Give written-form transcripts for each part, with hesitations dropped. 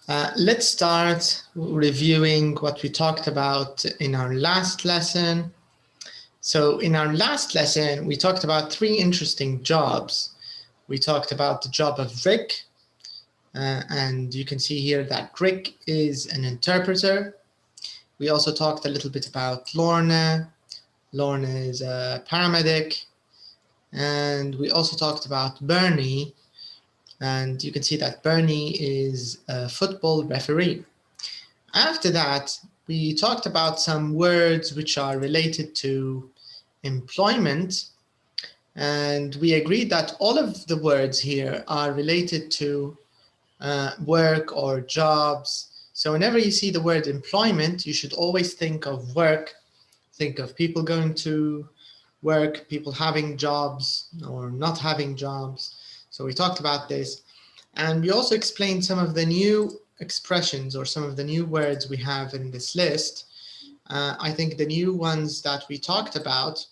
Let's start reviewing what we talked about in our last lesson. So in our last lesson, we talked about three interesting jobs. We talked about the job of Rick, and you can see here that Rick is an interpreter. We also talked a little bit about Lorna. Lorna is a paramedic. And we also talked about Bernie, and you can see that Bernie is a football referee. After that, we talked about some words which are related to employment, and we agreed that all of the words here are related to work or jobs. So whenever you see the word employment, you should always think of work, think of people going to work, people having jobs or not having jobs. So we talked about this. And we also explained some of the new expressions or some of the new words we have in this list. I think the new ones that we talked about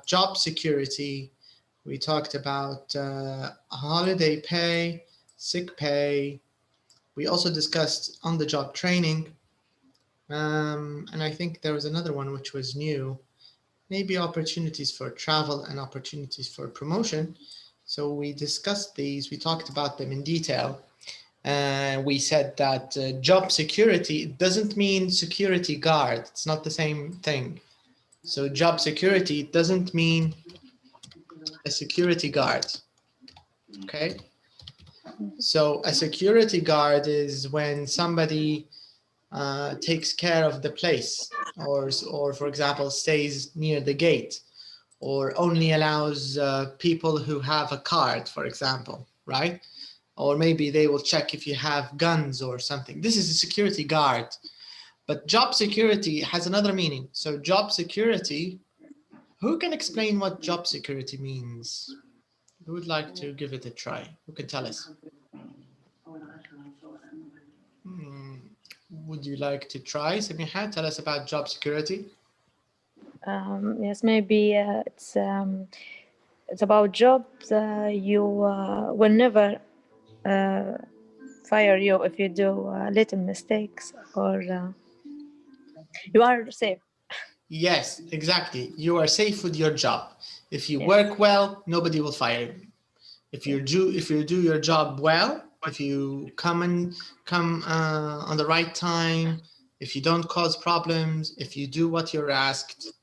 job security, we talked about holiday pay, sick pay. We also discussed on-the-job training. And I think there was another one which was new, maybe opportunities for travel and opportunities for promotion. So we discussed these, we talked about them in detail. We said that job security doesn't mean security guard. It's not the same thing. So job security doesn't mean a security guard. Okay. So a security guard is when somebody takes care of the place, or for example, stays near the gate, or only allows people who have a card, for example, right? Or maybe they will check if you have guns or something. This is a security guard. But job security has another meaning. So job security, who can explain what job security means? Who would like to give it a try? Who can tell us? Would you like to try, Samiha? Tell us about job security. Yes, maybe it's about jobs. You will never fire you if you do little mistakes, or you are safe. Yes, exactly. You are safe with your job. If you work well, nobody will fire you. If you do your job well, if you come on the right time, if you don't cause problems, if you do what you're asked,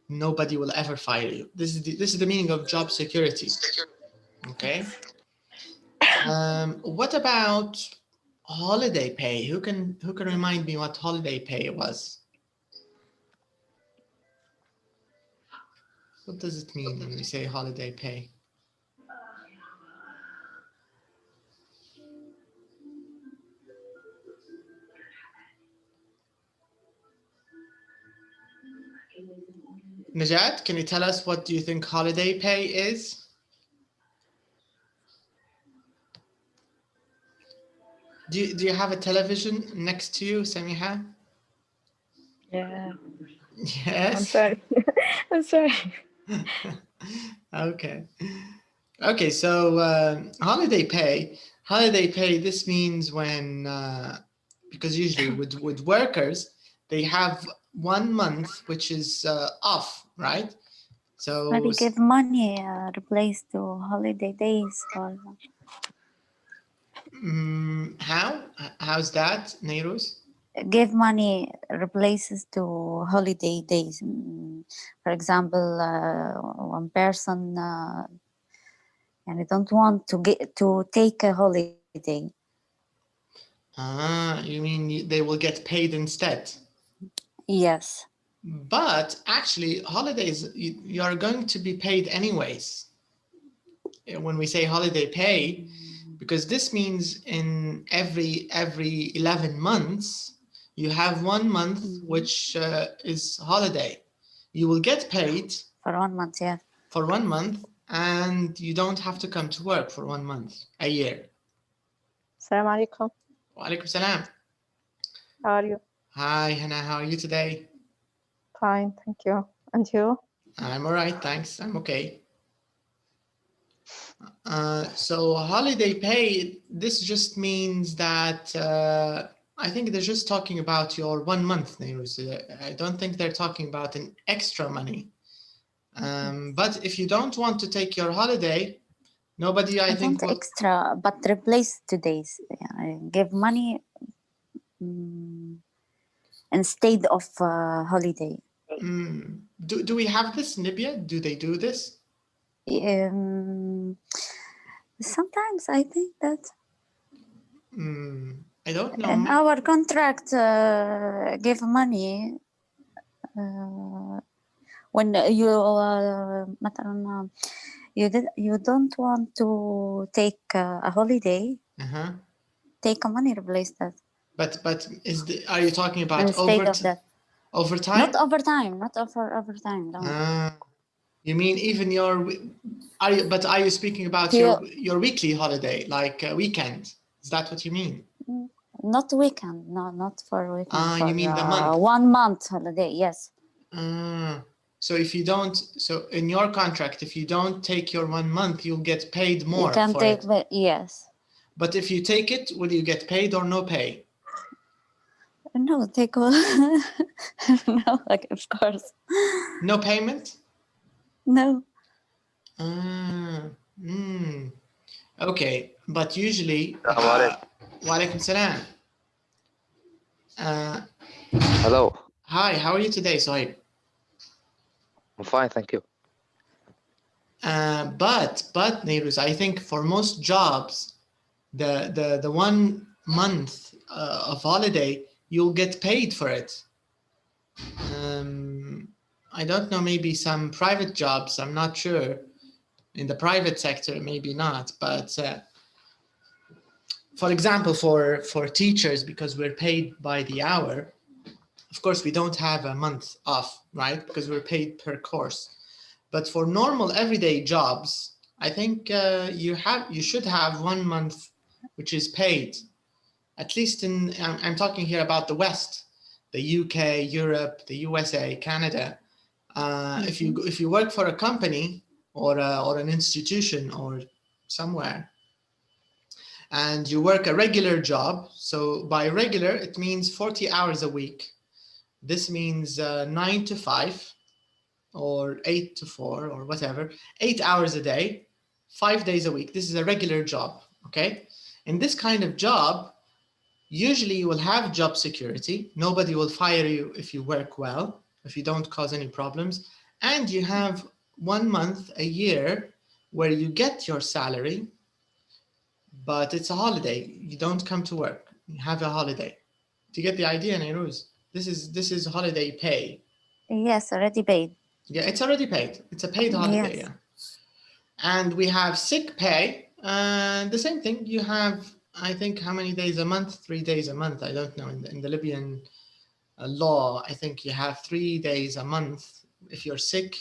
nobody will ever fire you. This is the meaning of job security. Okay. What about holiday pay? Who can remind me what holiday pay was? What does it mean when we say holiday pay? Najat, can you tell us what do you think holiday pay is? Do you have a television next to you, Samiha? Yeah. Yes. I'm sorry. I'm sorry. Okay. Okay, so holiday pay, this means when, because usually with workers, they have 1 month which is off, right? So maybe give money replace to holiday days, or how's that, Neiruz? give money replaces to holiday days. For example, one person and don't want to take a holiday. You mean they will get paid instead? Yes. But actually, holidays, you are going to be paid anyways. When we say holiday pay, because this means in every 11 months, you have 1 month which is holiday. You will get paid for 1 month, yeah. For 1 month, and you don't have to come to work for 1 month, a year. Assalamu alaikum. Wa alaikum salam. How are you? Hi, Hannah, how are you today? Fine, thank you. And you? I'm all right, thanks. I'm okay. So holiday pay, this just means that I think they're just talking about your 1 month, Neiruz. I don't think they're talking about an extra money. But if you don't want to take your holiday, nobody, I think, don't will... extra, but replace 2 days. Give money instead of holiday. Do we have this in Libya? Do they do this? Sometimes I think that I don't know. in our contract give money when you مثلا you don't want to take a holiday, take a money replace that. But are you talking about instead of that? Overtime? Not overtime, not overtime. No. You mean even your? Are you speaking about your weekly holiday, like weekend? Is that what you mean? Not weekend, no, not for weekend. You mean the month? 1 month holiday, yes. So if you don't, so in your contract, if you don't take your 1 month, you'll get paid more. You can for take, it. Yes. But if you take it, will you get paid or no pay? No, take all. No, like, of course. No payment? No. Okay, but usually. Wa alaikum salam. Hello. Hi, how are you today, Sohaib? I'm fine, thank you. But Neiruz, I think for most jobs, the 1 month of holiday, you'll get paid for it. I don't know, maybe some private jobs, I'm not sure. In the private sector, maybe not, but for example, for teachers, because we're paid by the hour, of course, we don't have a month off, right? Because we're paid per course. But for normal everyday jobs, I think you should have 1 month, which is paid. At least I'm talking here about the West, the UK, Europe, the USA, Canada. If you work for a company or an institution or somewhere, and you work a regular job, so by regular it means 40 hours a week. This means 9 to 5 or 8 to 4 or whatever, 8 hours a day, 5 days a week. This is a regular job, okay? In this kind of job, usually you will have job security. Nobody will fire you if you work well, if you don't cause any problems. And you have 1 month a year where you get your salary, but it's a holiday. You don't come to work. You have a holiday. Do you get the idea, Neiruz? This is holiday pay. Yes, already paid. Yeah, it's already paid. It's a paid holiday. Yes. Yeah. And we have sick pay. And the same thing. You have, I think, how many days a month? 3 days a month. I don't know. In the Libyan law, I think you have 3 days a month. If you're sick,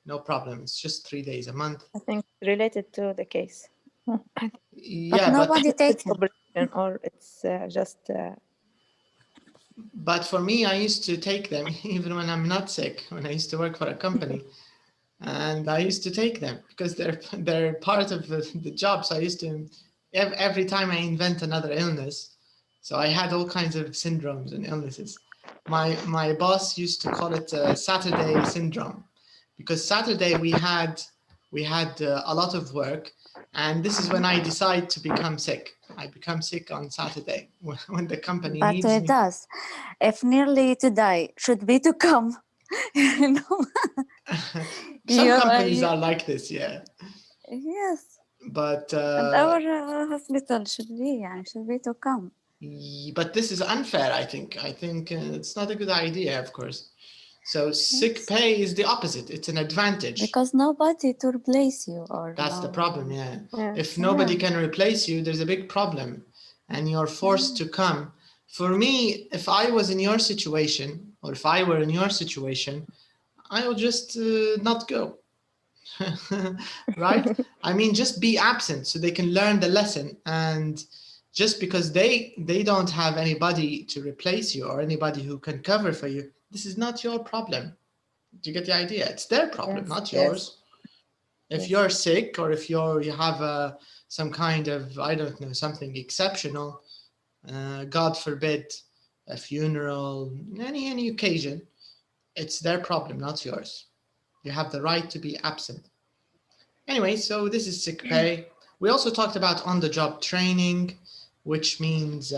no problem. It's just 3 days a month. I think related to the case. Yeah, but nobody takes it. Or it's just. But for me, I used to take them even when I'm not sick. When I used to work for a company, and I used to take them because they're part of the job. So I used to every time I invent another illness. So I had all kinds of syndromes and illnesses. My boss used to call it Saturday syndrome, because Saturday we had a lot of work, and this is when I decide to become sick. I become sick on Saturday when the company needs me. But it does. If nearly to die, should be to come. You know? Some companies are like this, yeah. Yes. But and our hospital should be to come. But this is unfair, I think. I think it's not a good idea, of course. So sick pay is the opposite. It's an advantage. Because nobody to replace you. That's the problem, yeah. If nobody can replace you, there's a big problem. And you're forced to come. For me, if I was in your situation, or if I were in your situation, I would just not go. Right? I mean, just be absent so they can learn the lesson. And just because they don't have anybody to replace you or anybody who can cover for you, this is not your problem. Do you get the idea? It's their problem, not yours. If you're sick, or if you have some kind of, I don't know, something exceptional, God forbid, a funeral, any occasion, it's their problem, not yours. You have the right to be absent. Anyway, so this is sick pay. We also talked about on-the-job training, which means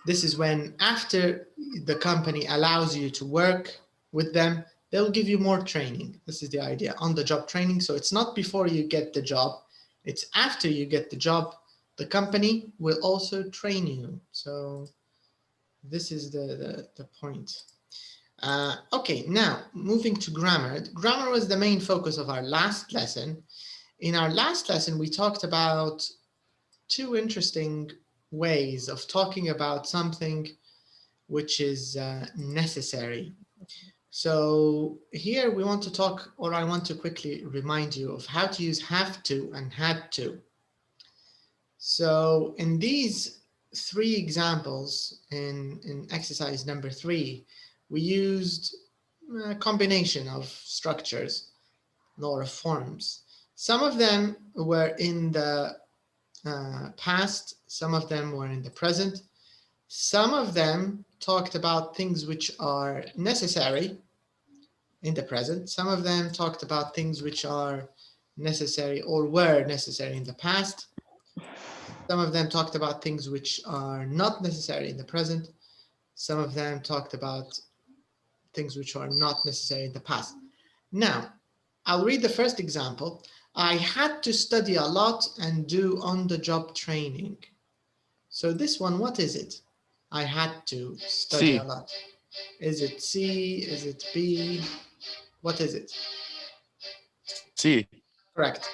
this is when after the company allows you to work with them, they'll give you more training. This is the idea, on-the-job training. So it's not before you get the job, it's after you get the job, the company will also train you. So this is the point. Okay, now moving to grammar. Grammar was the main focus of our last lesson. In our last lesson, we talked about two interesting ways of talking about something which is necessary. So here we want to talk, or I want to quickly remind you of how to use have to and had to. So in these three examples in exercise number 3, we used a combination of structures or forms. Some of them were in the past, some of them were in the present. Some of them talked about things which are necessary in the present. Some of them talked about things which are necessary or were necessary in the past. Some of them talked about things which are not necessary in the present. Some of them talked about things which are not necessary in the past. Now, I'll read the first example. I had to study a lot and do on-the-job training. So this one, what is it? I had to study a lot. Is it C? Is it B? What is it? C. Correct.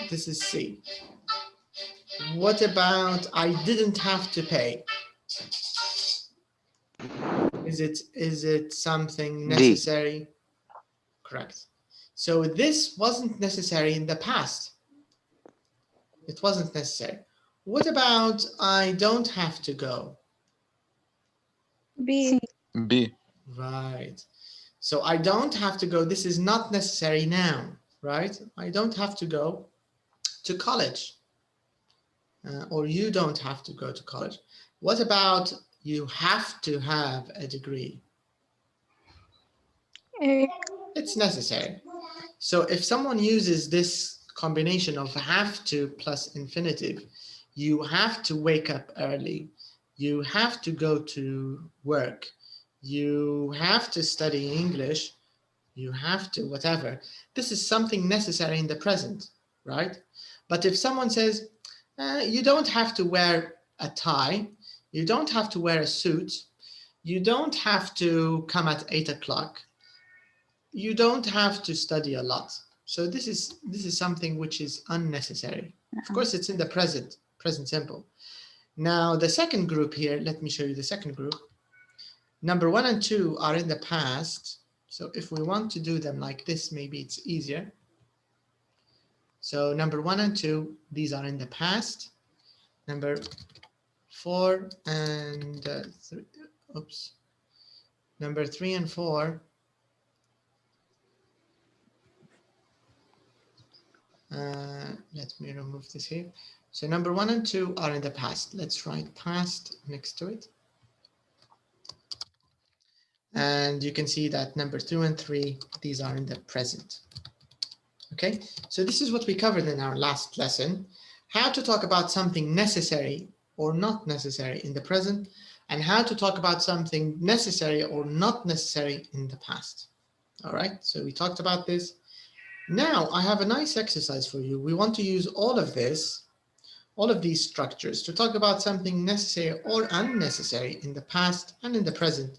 This is C. What about I didn't have to pay? Is it something necessary? D. Correct. So this wasn't necessary in the past. It wasn't necessary. What about I don't have to go? B. B. Right. So I don't have to go. This is not necessary now, right? I don't have to go to college. Or you don't have to go to college. What about you have to have a degree? A. It's necessary. So if someone uses this combination of have to plus infinitive, you have to wake up early, you have to go to work, you have to study English, you have to whatever. This is something necessary in the present, right? But if someone says, you don't have to wear a tie, you don't have to wear a suit, you don't have to come at 8 o'clock, you don't have to study a lot. So this is something which is unnecessary. Of course, it's in the present simple. Now, the second group here, let me show you the second group. Number 1 and 2 are in the past. So if we want to do them like this, maybe it's easier. So number 1 and 2, these are in the past. Number 4 and 3, oops. Number 3 and 4. Let me remove this here. So number 1 and 2 are in the past. Let's write past next to it. And you can see that number 2 and 3, these are in the present. Okay, so this is what we covered in our last lesson. How to talk about something necessary or not necessary in the present, and how to talk about something necessary or not necessary in the past. All right, so we talked about this. Now I have a nice exercise for you. We want to use all of this, all of these structures to talk about something necessary or unnecessary in the past and in the present.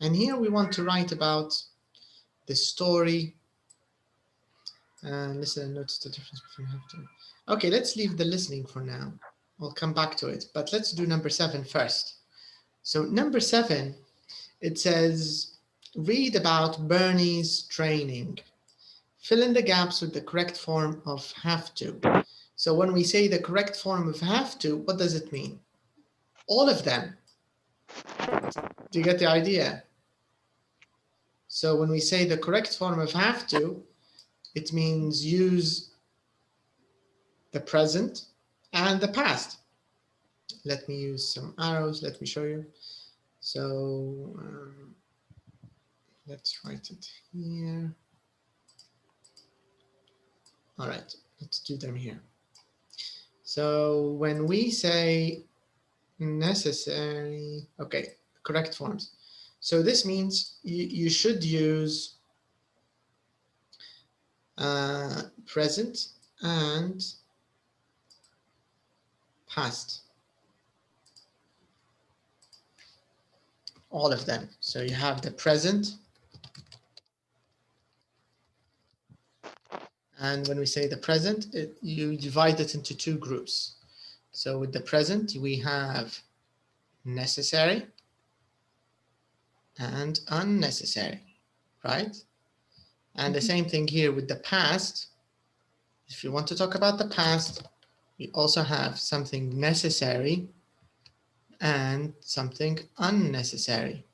And here we want to write about the story. Listen and notice the difference between have to. Okay, let's leave the listening for now. We'll come back to it, but let's do number 7 first. So number 7, it says, read about Bernie's training. Fill in the gaps with the correct form of have to. So when we say the correct form of have to, what does it mean? All of them. Do you get the idea? So when we say the correct form of have to, it means use the present and the past. Let me use some arrows. Let me show you. So let's write it here. All right, let's do them here. So when we say necessary, okay, correct forms. So this means you should use present and past. All of them. So you have the present. And when we say the present, you divide it into two groups. So with the present, we have necessary and unnecessary, right? And the same thing here with the past. If you want to talk about the past, we also have something necessary and something unnecessary.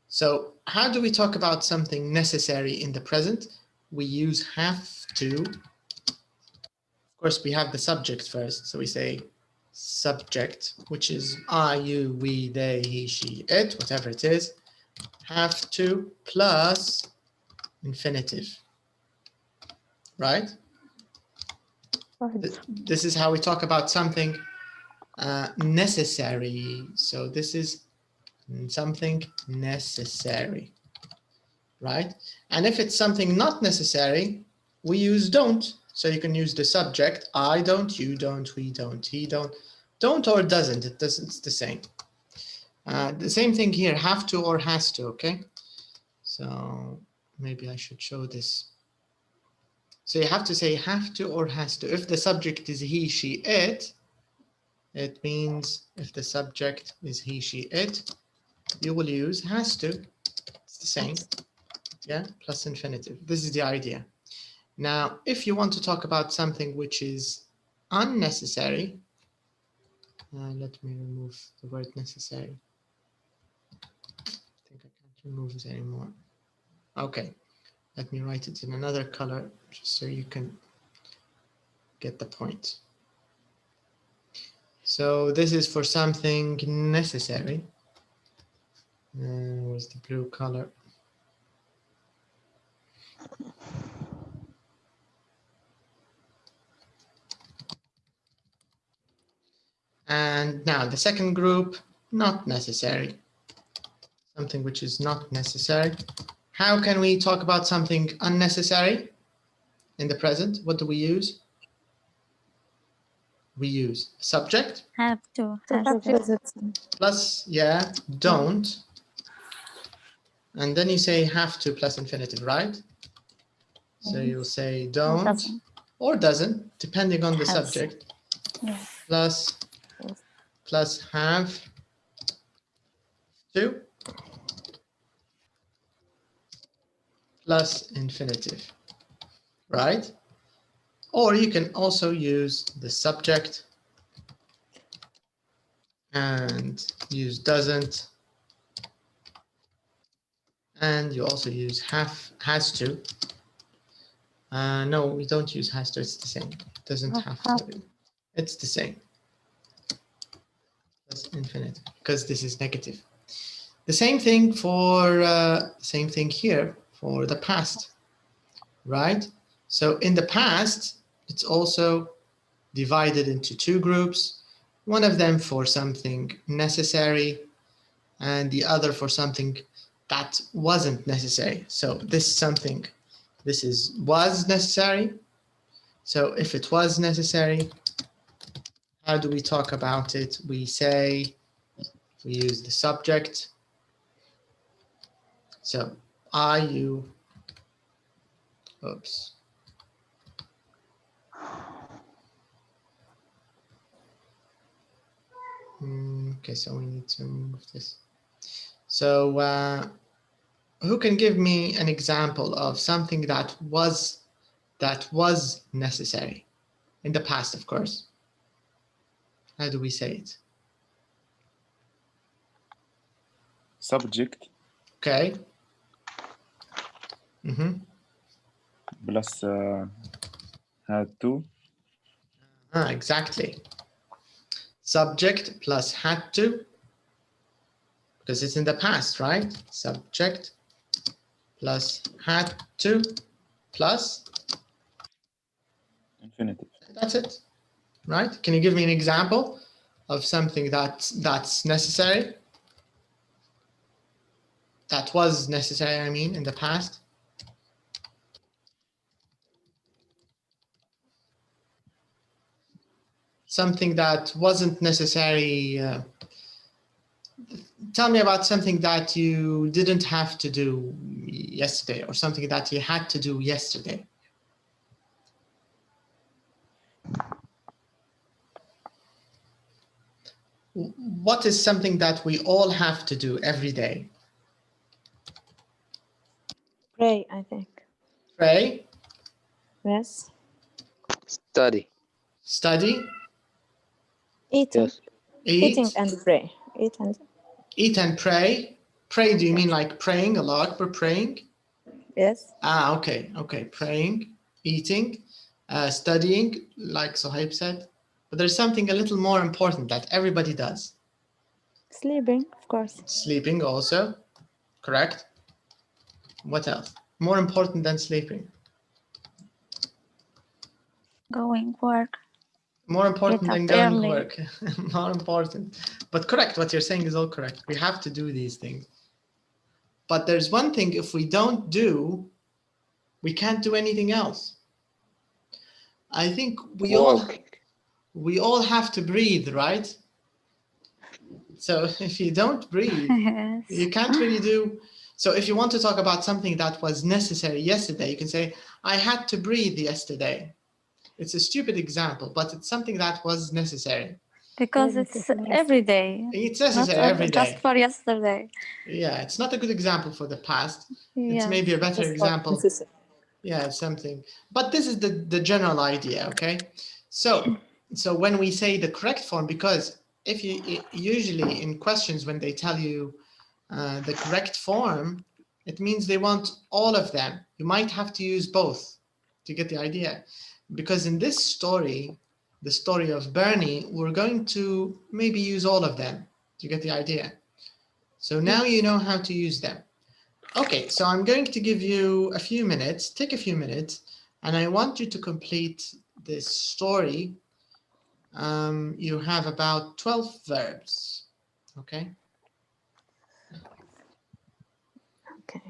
So how do we talk about something necessary in the present? We use have to. Of course, we have the subject first. So we say subject, which is I, you, we, they, he, she, it, whatever it is. Have to plus infinitive, right? This is how we talk about something necessary. So this is something necessary, right? And if it's something not necessary, we use don't. So you can use the subject, I don't, you don't, we don't, he don't. Don't or doesn't, it's the same. The same thing here, have to or has to, okay? So maybe I should show this. So you have to say have to or has to. If the subject is he, she, it means if the subject is he, she, it, you will use has to. It's the same, yeah, plus infinitive. This is the idea. Now, if you want to talk about something which is unnecessary, let me remove the word necessary. I think I can't remove it anymore. Okay, let me write it in another color just so you can get the point. So this is for something necessary. Where's the blue color? And now the second group, not necessary. Something which is not necessary. How can we talk about something unnecessary in the present? What do we use? We use subject. Have to. Plus, yeah, don't. And then you say have to plus infinitive, right? So you'll say don't or doesn't, depending on the subject. Yeah. Plus have to plus infinitive, right? Or you can also use the subject and use doesn't. And you also use has to. No, we don't use has to, it's the same. It doesn't have to. It's the same. Plus infinitive, because this is negative. The same thing for same thing here for the past, right? So in the past, it's also divided into two groups. One of them for something necessary, and the other for something that wasn't necessary. So this something, this was necessary. So if it was necessary, how do we talk about it? We say, we use the subject. So I, you, oops. Okay, so we need to move this. So who can give me an example of something that was necessary in the past, of course? How do we say it? Subject. Okay. plus had to. Exactly. Subject plus had to, because it's in the past, right? Subject plus had to plus Infinitive. That's it, right? Can you give me an example of something that's necessary? That was necessary, I mean, in the past. Something that wasn't necessary. Tell me about something that you didn't have to do yesterday, or something that you had to do yesterday. What is something that we all have to do every day? Pray, I think. Pray. Yes. Study. Study. Eating. Yes. Eating Eat. and pray. Eat and pray. Pray, do you mean like praying a lot? We're praying? Yes. Okay. Okay. Praying, eating, studying, like Suhaib said. But there's something a little more important that everybody does. Sleeping, of course. Sleeping also, correct. What else? More important than sleeping? Going work. More important Get than up going early. work. More important. But correct, what you're saying is all correct. We have to do these things. But there's one thing, if we don't do, we can't do anything else. I think we all have to breathe, right? So if you don't breathe, Yes. you can't really do. So if you want to talk about something that was necessary yesterday, you can say, I had to breathe yesterday. It's a stupid example, but it's something that was necessary. Because it's every day. It's necessary Not every day. just for yesterday. Yeah, it's not a good example for the past. It's Yeah. maybe a better example. Yeah, something. But this is the general idea, okay? So when we say the correct form, because if you usually in questions when they tell you the correct form, it means they want all of them. You might have to use both to get the idea. Because in this story, the story of Bernie, we're going to maybe use all of them to get the idea. So now you know how to use them. Okay, so I'm going to give you a few minutes, take a few minutes, and I want you to complete this story. You have about 12 verbs, okay? Okay.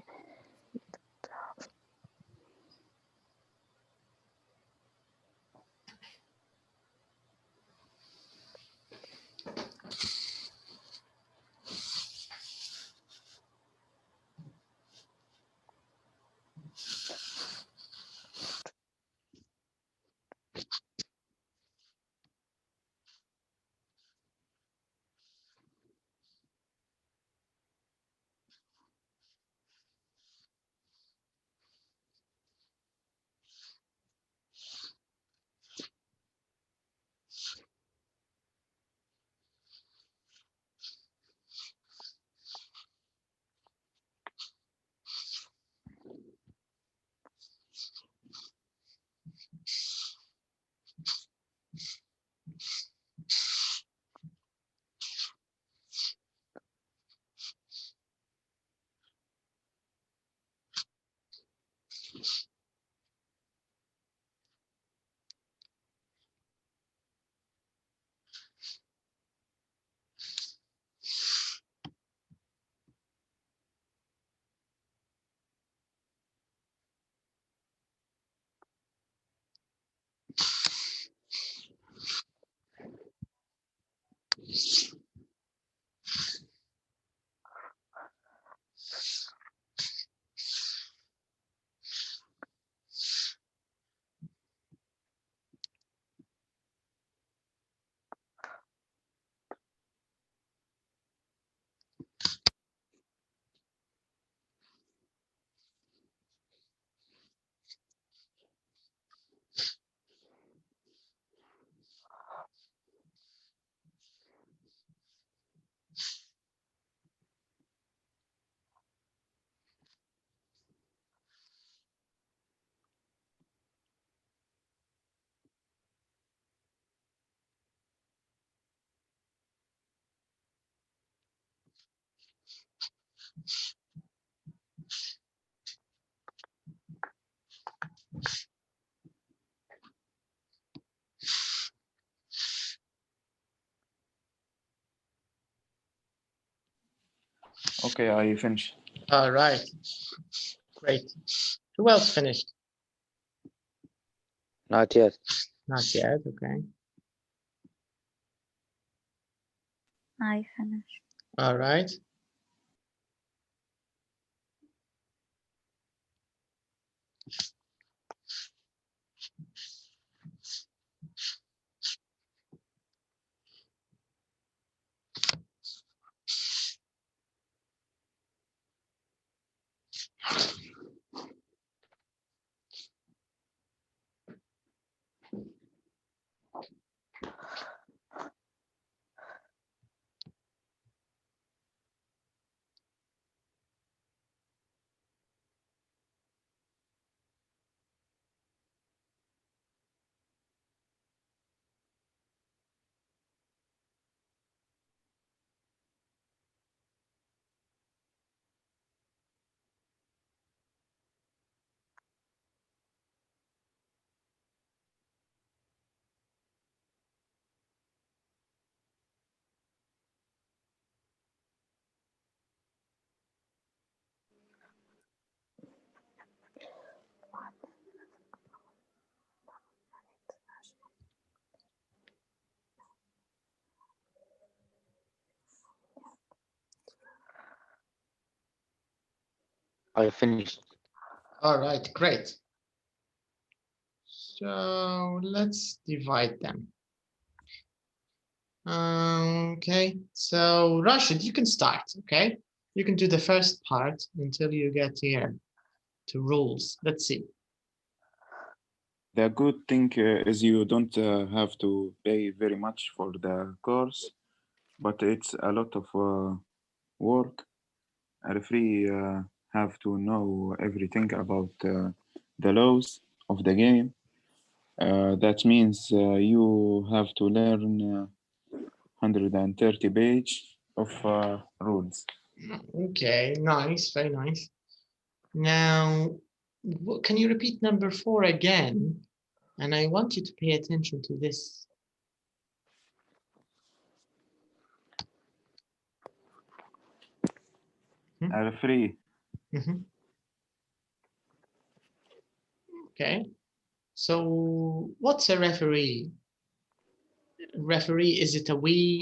Okay, I finished. All right. Great. Who else finished? Not yet. Not yet. Okay. I finished. All right. I finished. All right, great. So let's divide them. Okay, so Rashid, you can start, okay? You can do the first part until you get here to rules. Let's see. The good thing is you don't have to pay very much for the course, but it's a lot of work. A referee have to know everything about the laws of the game. That means you have to learn 130 page of rules. Okay, nice, very nice. Now, can you repeat number 4 again? And I want you to pay attention to this. A referee. Okay, so what's a referee? Referee, is it a we?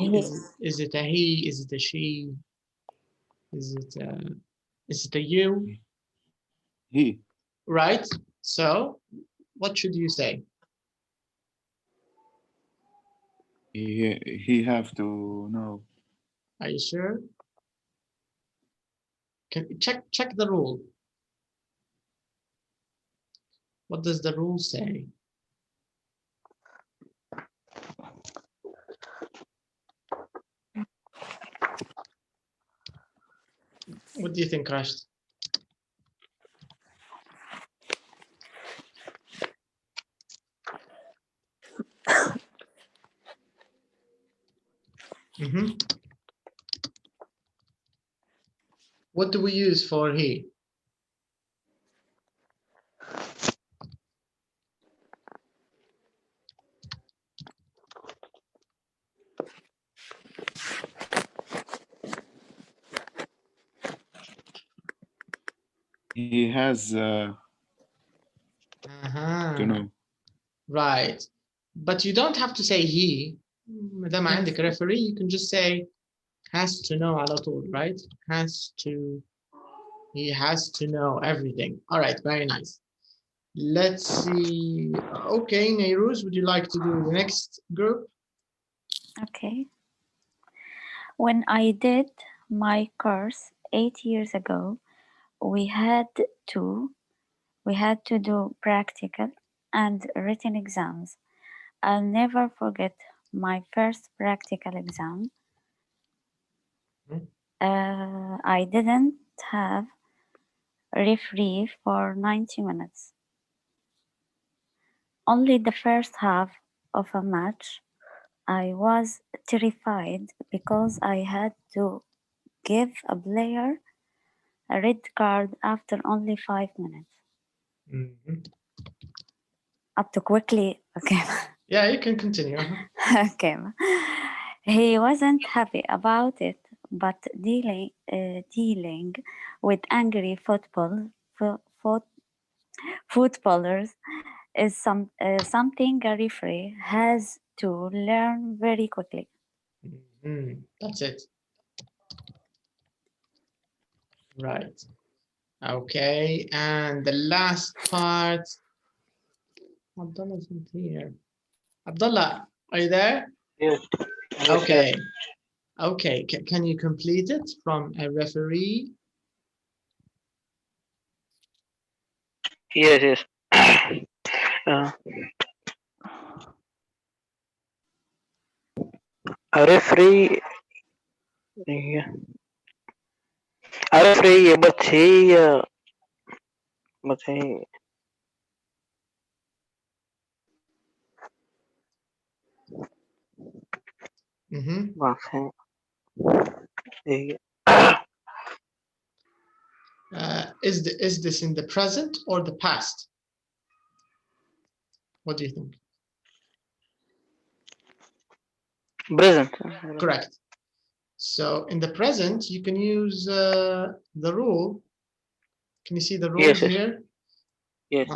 Is it a he? Is it a she? Is it a you? He. Right. So what should you say? He have to know. Are you sure? Can check the rule. What does the rule say? What do you think, Rashid? What do we use for he? He has to know. Right. But you don't have to say he. مادام عندك referee, you can just say has to know على طول, right? He has to know everything. All right, very nice. Let's see. Okay, Nairouz, would you like to do the next group? Okay. When I did my course 8 years ago, we had to do practical and written exams. I'll never forget my first practical exam. I didn't have referee for 90 minutes. Only the first half of a match, I was terrified because I had to give a player a red card after only 5 minutes. Up to quickly, okay. Yeah, you can continue. Okay. He wasn't happy about it, but dealing with angry footballers is something a referee has to learn very quickly. That's it. Right. Okay, and the last part. Abdullah isn't here. Abdullah, are you there? Yes. Okay. Okay, can you complete it from a referee? Yes. A referee. Yeah. A referee, but he. Is this in the present or the past? What do you think? Present. Correct. So in the present, you can use the rule. Can you see the rules here? Yes.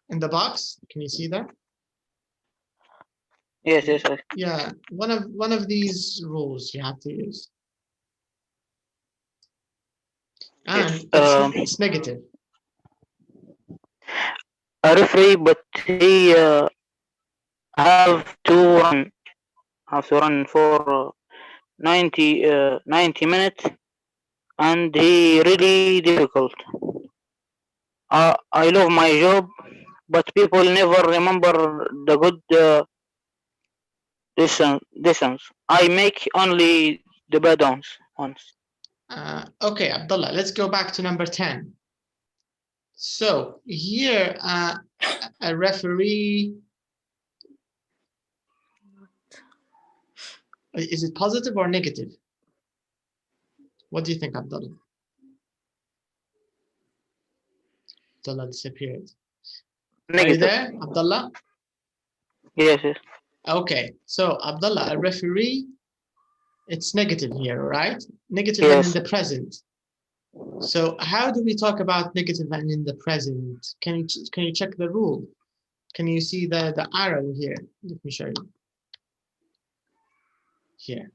In the box, can you see that? Yes. Yeah, one of these rules you have to use. And it's negative. A referee, but he have to run for 90 minutes, and he really difficult. I love my job, but people never remember the good lessons. I make only the bad ones. Okay, Abdullah, let's go back to number 10. So here, a referee, is it positive or negative? What do you think, Abdullah? Abdullah disappeared. Negative. Are you there, Abdullah? Yes. Okay, so Abdullah, a referee, it's negative here, right? Negative Yes. and in the present. So how do we talk about negative and in the present? Can you check the rule? Can you see the arrow here? Let me show you. Here.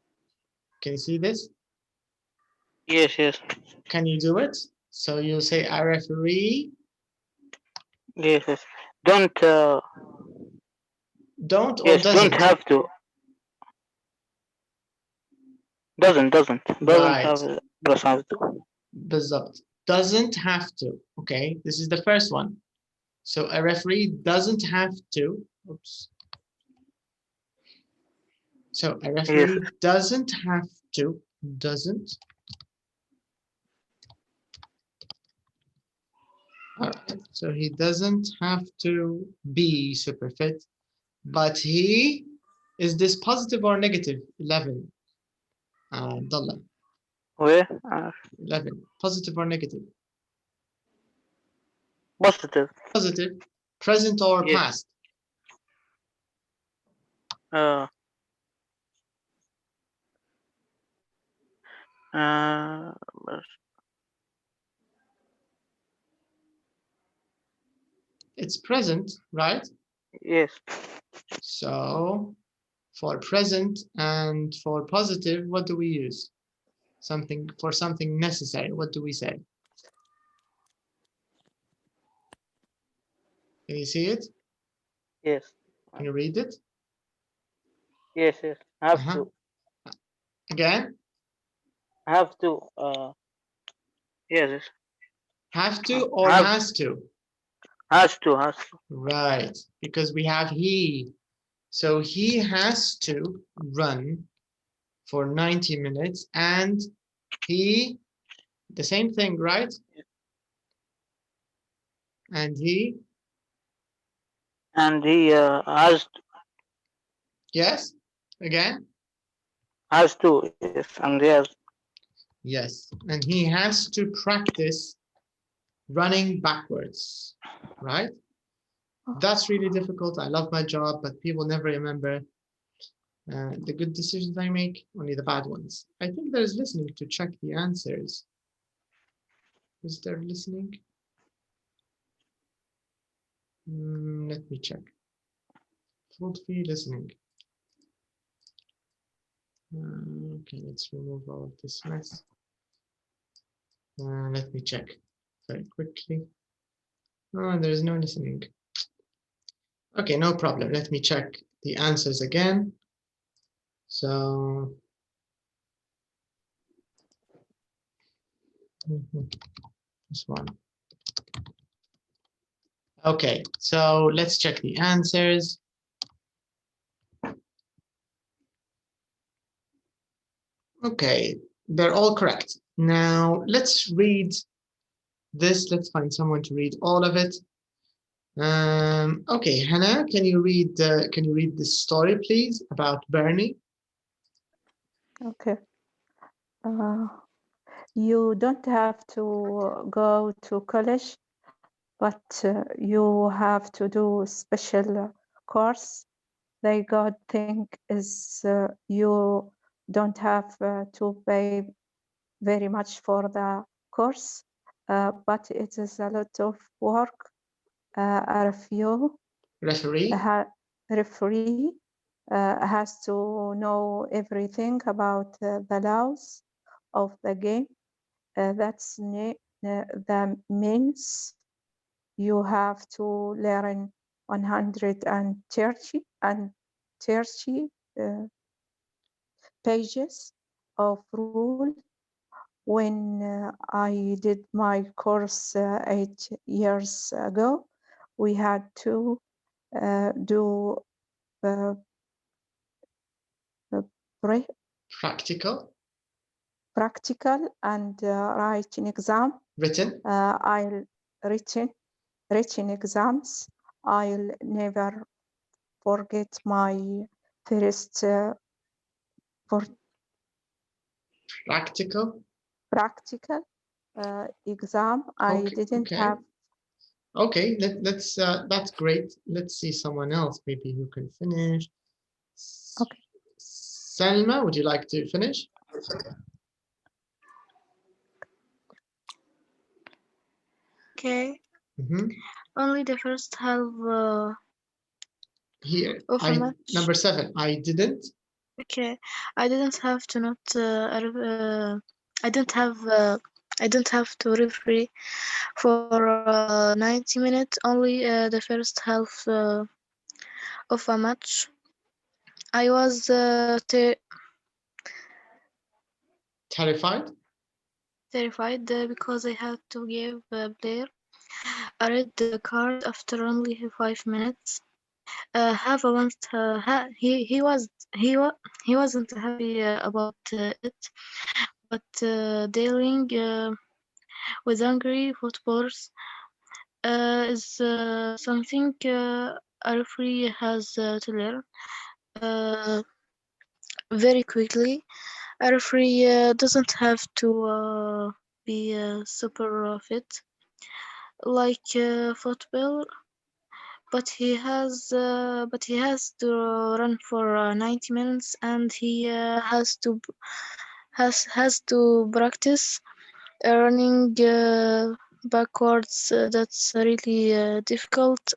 Can you see this? Yes. Can you do it? So you'll say a referee. Yes. Don't or doesn't? Don't have to. Doesn't Right. have to. بالضبط. Doesn't have to. Okay, this is the first one. So a referee doesn't have to. Oops. So a referee doesn't have to. Doesn't. All right. So he doesn't have to be super fit, but he is this positive or negative? 11. Abdullah. Where? 11. Positive or negative? Positive. Positive. Present or past? It's present, right? Yes. So for present and for positive, what do we use? Something necessary. What do we say? Can you see it? Yes. Can you read it? Yes. Have to. Again? Have to. Yes. Have to or has to? Has to. Right, because we have he. So he has to run for 90 minutes and he, the same thing, right? And he has to. Yes, again? Has to, yes, and yes. Yes, and he has to practice running backwards, right? That's really difficult. I love my job, but people never remember The good decisions I make, only the bad ones. I think there's listening to check the answers. Is there listening? Let me check. Fruit free listening. Okay, let's remove all of this mess. Let me check very quickly. Oh, there is no listening. Okay, no problem. Let me check the answers again. So, this one. Okay, so let's check the answers. Okay, they're all correct. Now let's read this. Let's find someone to read all of it. Okay, Hannah, can you read this story, please, about Bernie? Okay. You don't have to go to college, but you have to do special course. The good thing is you don't have to pay very much for the course, but it is a lot of work. A referee has to know everything about the laws of the game. That means you have to learn 130 pages of rule. When I did my course 8 years ago, we had to do practical and writing exam. Written exams. I'll never forget my first practical exam. I didn't have. Okay, that's great. Let's see someone else maybe who can finish. Okay. Selma, would you like to finish? Okay. Only the first half. Here, number 7. I didn't. Okay, I didn't have to not. I don't have to referee for 90 minutes. Only the first half of a match. I was terrified because I had to give a player a red card after only 5 minutes. He wasn't happy about it, but dealing with angry footballers is something a referee has to learn very quickly. A referee doesn't have to be super fit like football, but he has to run for 90 minutes, and he has to practice running backwards. That's really difficult.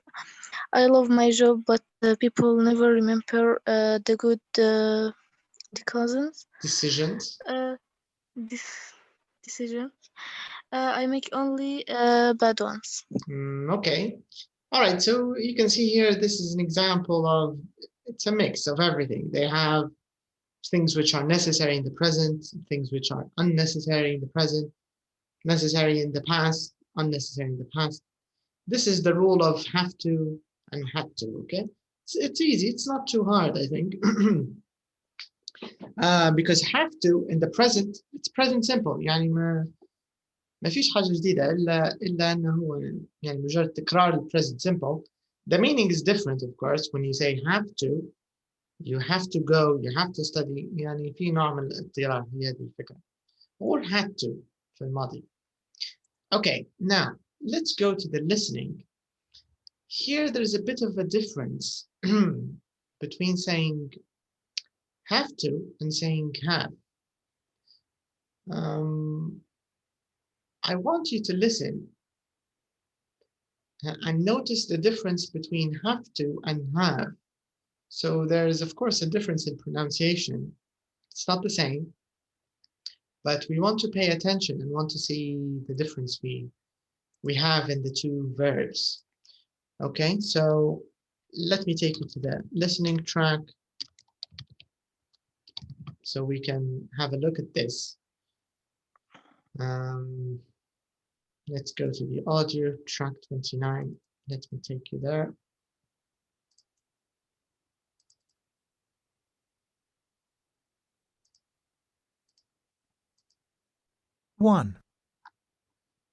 I love my job, but people never remember the good decisions. I make only bad ones. Okay. All right, so you can see here, this is an example of, it's a mix of everything. They have things which are necessary in the present, things which are unnecessary in the present, necessary in the past, unnecessary in the past. This is the rule of have to and had to, okay? It's easy, it's not too hard, I think. Because have to in the present, it's present simple. يعني ما فيش حاجة جديدة إلا أنه هو يعني مجرد تكرار ال present simple. The meaning is different, of course. When you say have to, you have to go, you have to study. يعني في نوع من الاضطرار هي هذه الفكرة. Or had to في الماضي. Okay, now let's go to the listening. Here there's a bit of a difference between saying have to and saying have. I want you to listen and notice the difference between have to and have. So there is, of course, a difference in pronunciation. It's not the same, but we want to pay attention and want to see the difference we have in the two verbs. Okay, so let me take you to the listening track so we can have a look at this. Let's go to the audio track 29. Let me take you there. One.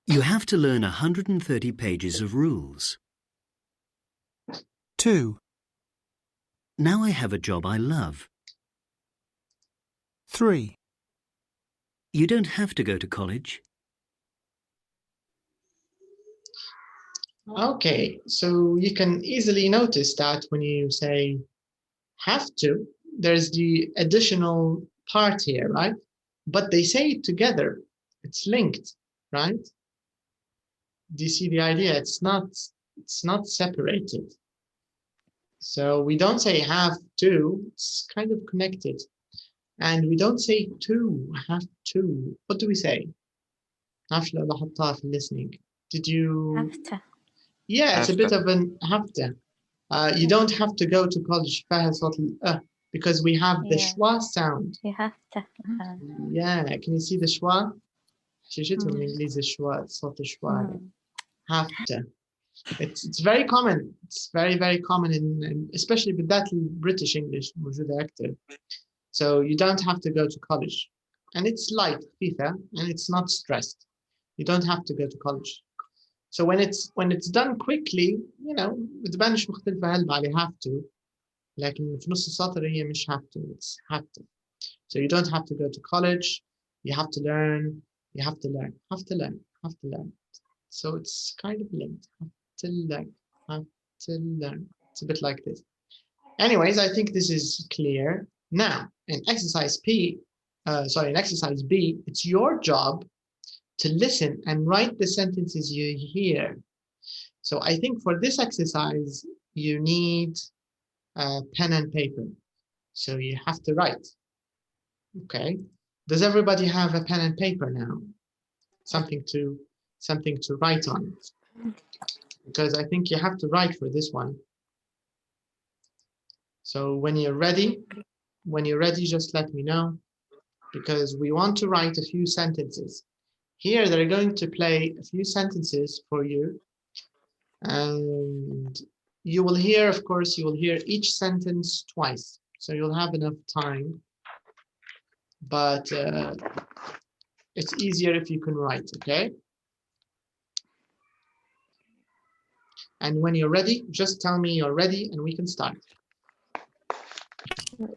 You have to learn 130 pages of rules. 2. Now I have a job I love. 3. You don't have to go to college. Okay, so you can easily notice that when you say have to, there's the additional part here, right? But they say it together. It's linked, right? Do you see the idea? It's not separated. So we don't say have to, it's kind of connected. And we don't say to, have to. What do we say? Listening. Did you? Have to. Yeah, it's a bit of an have to. You don't have to go to college because we have the schwa sound. You have to. Yeah, can you see the schwa? بالإنجليزي schwa, صوت الشوا. Have to. It's very common. It's very common in especially with that British English موجودة أكتر. So you don't have to go to college, and it's light, خفيفة, and it's not stressed. You don't have to go to college. So when it's done quickly, you know, بتبانش مختلفة هل على have to، لكن في نص السطر هي مش have to, it's have to. So you don't have to go to college. You have to learn. You have to learn. Have to learn. Have to learn. So it's kind of linked. Have to learn. Have to learn. It's a bit like this. Anyways, I think this is clear. Now, in exercise B, it's your job to listen and write the sentences you hear. So I think for this exercise, you need pen and paper. So you have to write. Okay. Does everybody have a pen and paper now? Something to write on. Because I think you have to write for this one. So when you're ready, just let me know, because we want to write a few sentences. Here they're going to play a few sentences for you, and you will hear, of course, each sentence twice, so you'll have enough time, but it's easier if you can write, okay? And when you're ready, just tell me you're ready and we can start.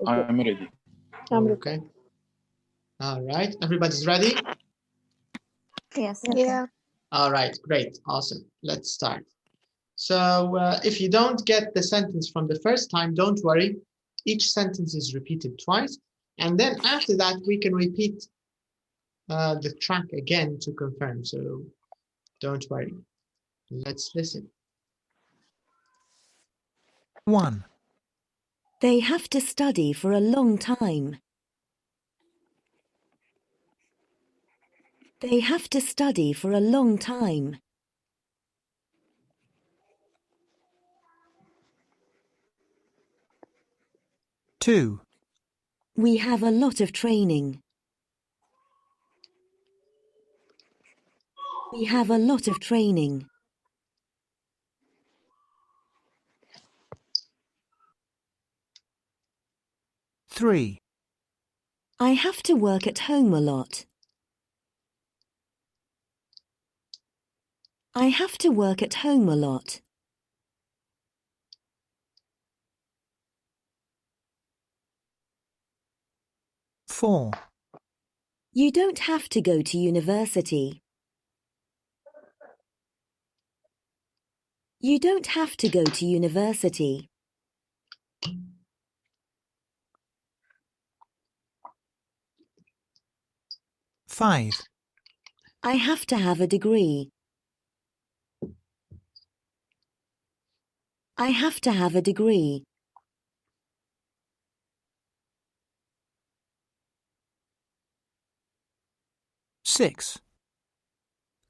I'm ready. Okay. All right, everybody's ready? Yes. Yeah. All right, great, awesome. Let's start. So if you don't get the sentence from the first time, don't worry. Each sentence is repeated twice. And then after that, we can repeat the track again to confirm. So don't worry. Let's listen. 1. They have to study for a long time. They have to study for a long time. 2. We have a lot of training. We have a lot of training. 3. I have to work at home a lot. I have to work at home a lot. 4. You don't have to go to university. You don't have to go to university. 5. I have to have a degree. I have to have a degree. 6.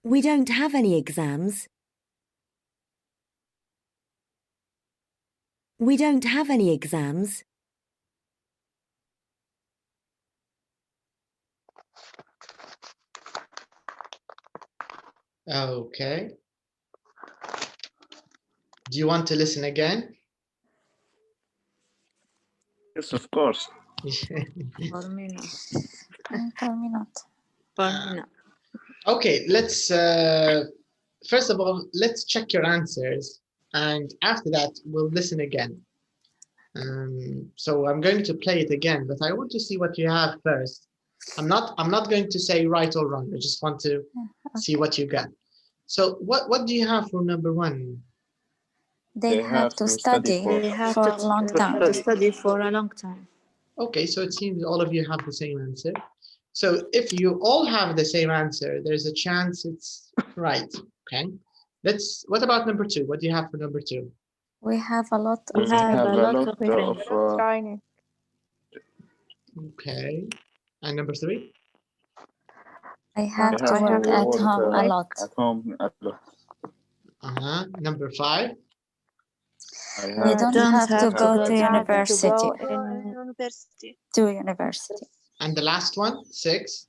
We don't have any exams. We don't have any exams. Okay. Do you want to listen again? Yes, of course. For me, no. For me not. For me, no. Okay, let's first of all, let's check your answers, and after that, we'll listen again. So I'm going to play it again, but I want to see what you have first. I'm not going to say right or wrong. I just want to see what you got. So what do you have for number 1? They have to study They have for a long time. to study for a long time. Okay, so it seems all of you have the same answer. So if you all have the same answer, there's a chance it's right. Okay. What about number 2? What do you have for number 2? We have a lot We of have a lot of training. Okay. And number 3? I have to work at home a lot. At home a lot. Number 5? We don't have to go to university. To university. And the last one, 6?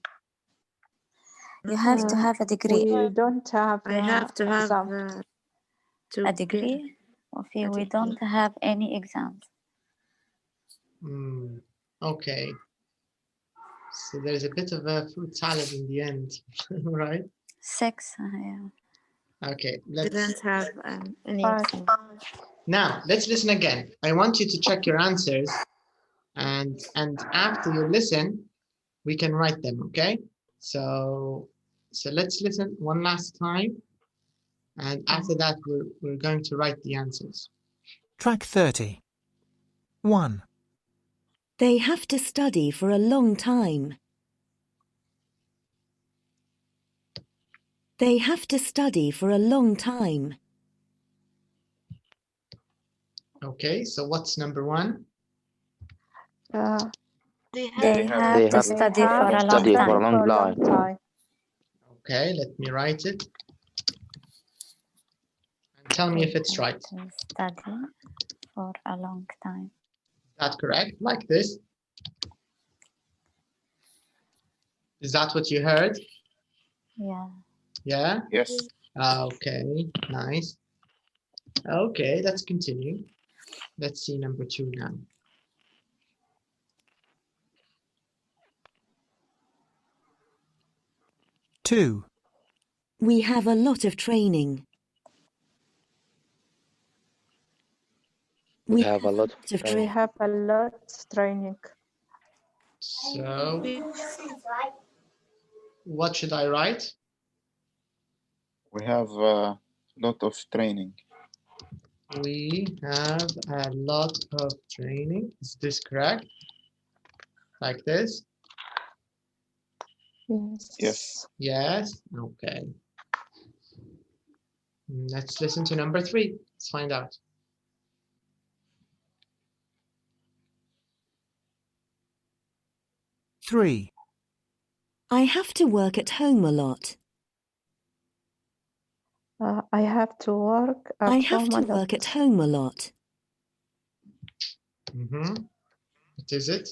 You have to have a degree. We don't have. I have to have A degree? Okay, we don't have any exams. Okay. So there's a bit of a fruit salad in the end, right? 6. Yeah. Okay. Didn't have any. Now let's listen again. I want you to check your answers, and after you listen, we can write them. Okay. So let's listen one last time, and after that we're going to write the answers. Track 30. 1. They have to study for a long time. They have to study for a long time. Okay, so what's number 1? They have to study for a long time. Okay, let me write it. And tell me if it's right. Study for a long time. Is that correct? Like this? Is that what you heard? Yeah. Yeah? Yes. Okay, nice. Okay, let's continue. Let's see number 2 now. Two. We have a lot of training. We have a lot of We training. have a lot of training. So, what should I write? We have a lot of training. We have a lot of training. Is this correct? Like this? Yes. Yes. Okay. Let's listen to number 3. Let's find out. Three. I have to work at home a lot. I have to work at I home have to a lot. work at home a lot. What is it?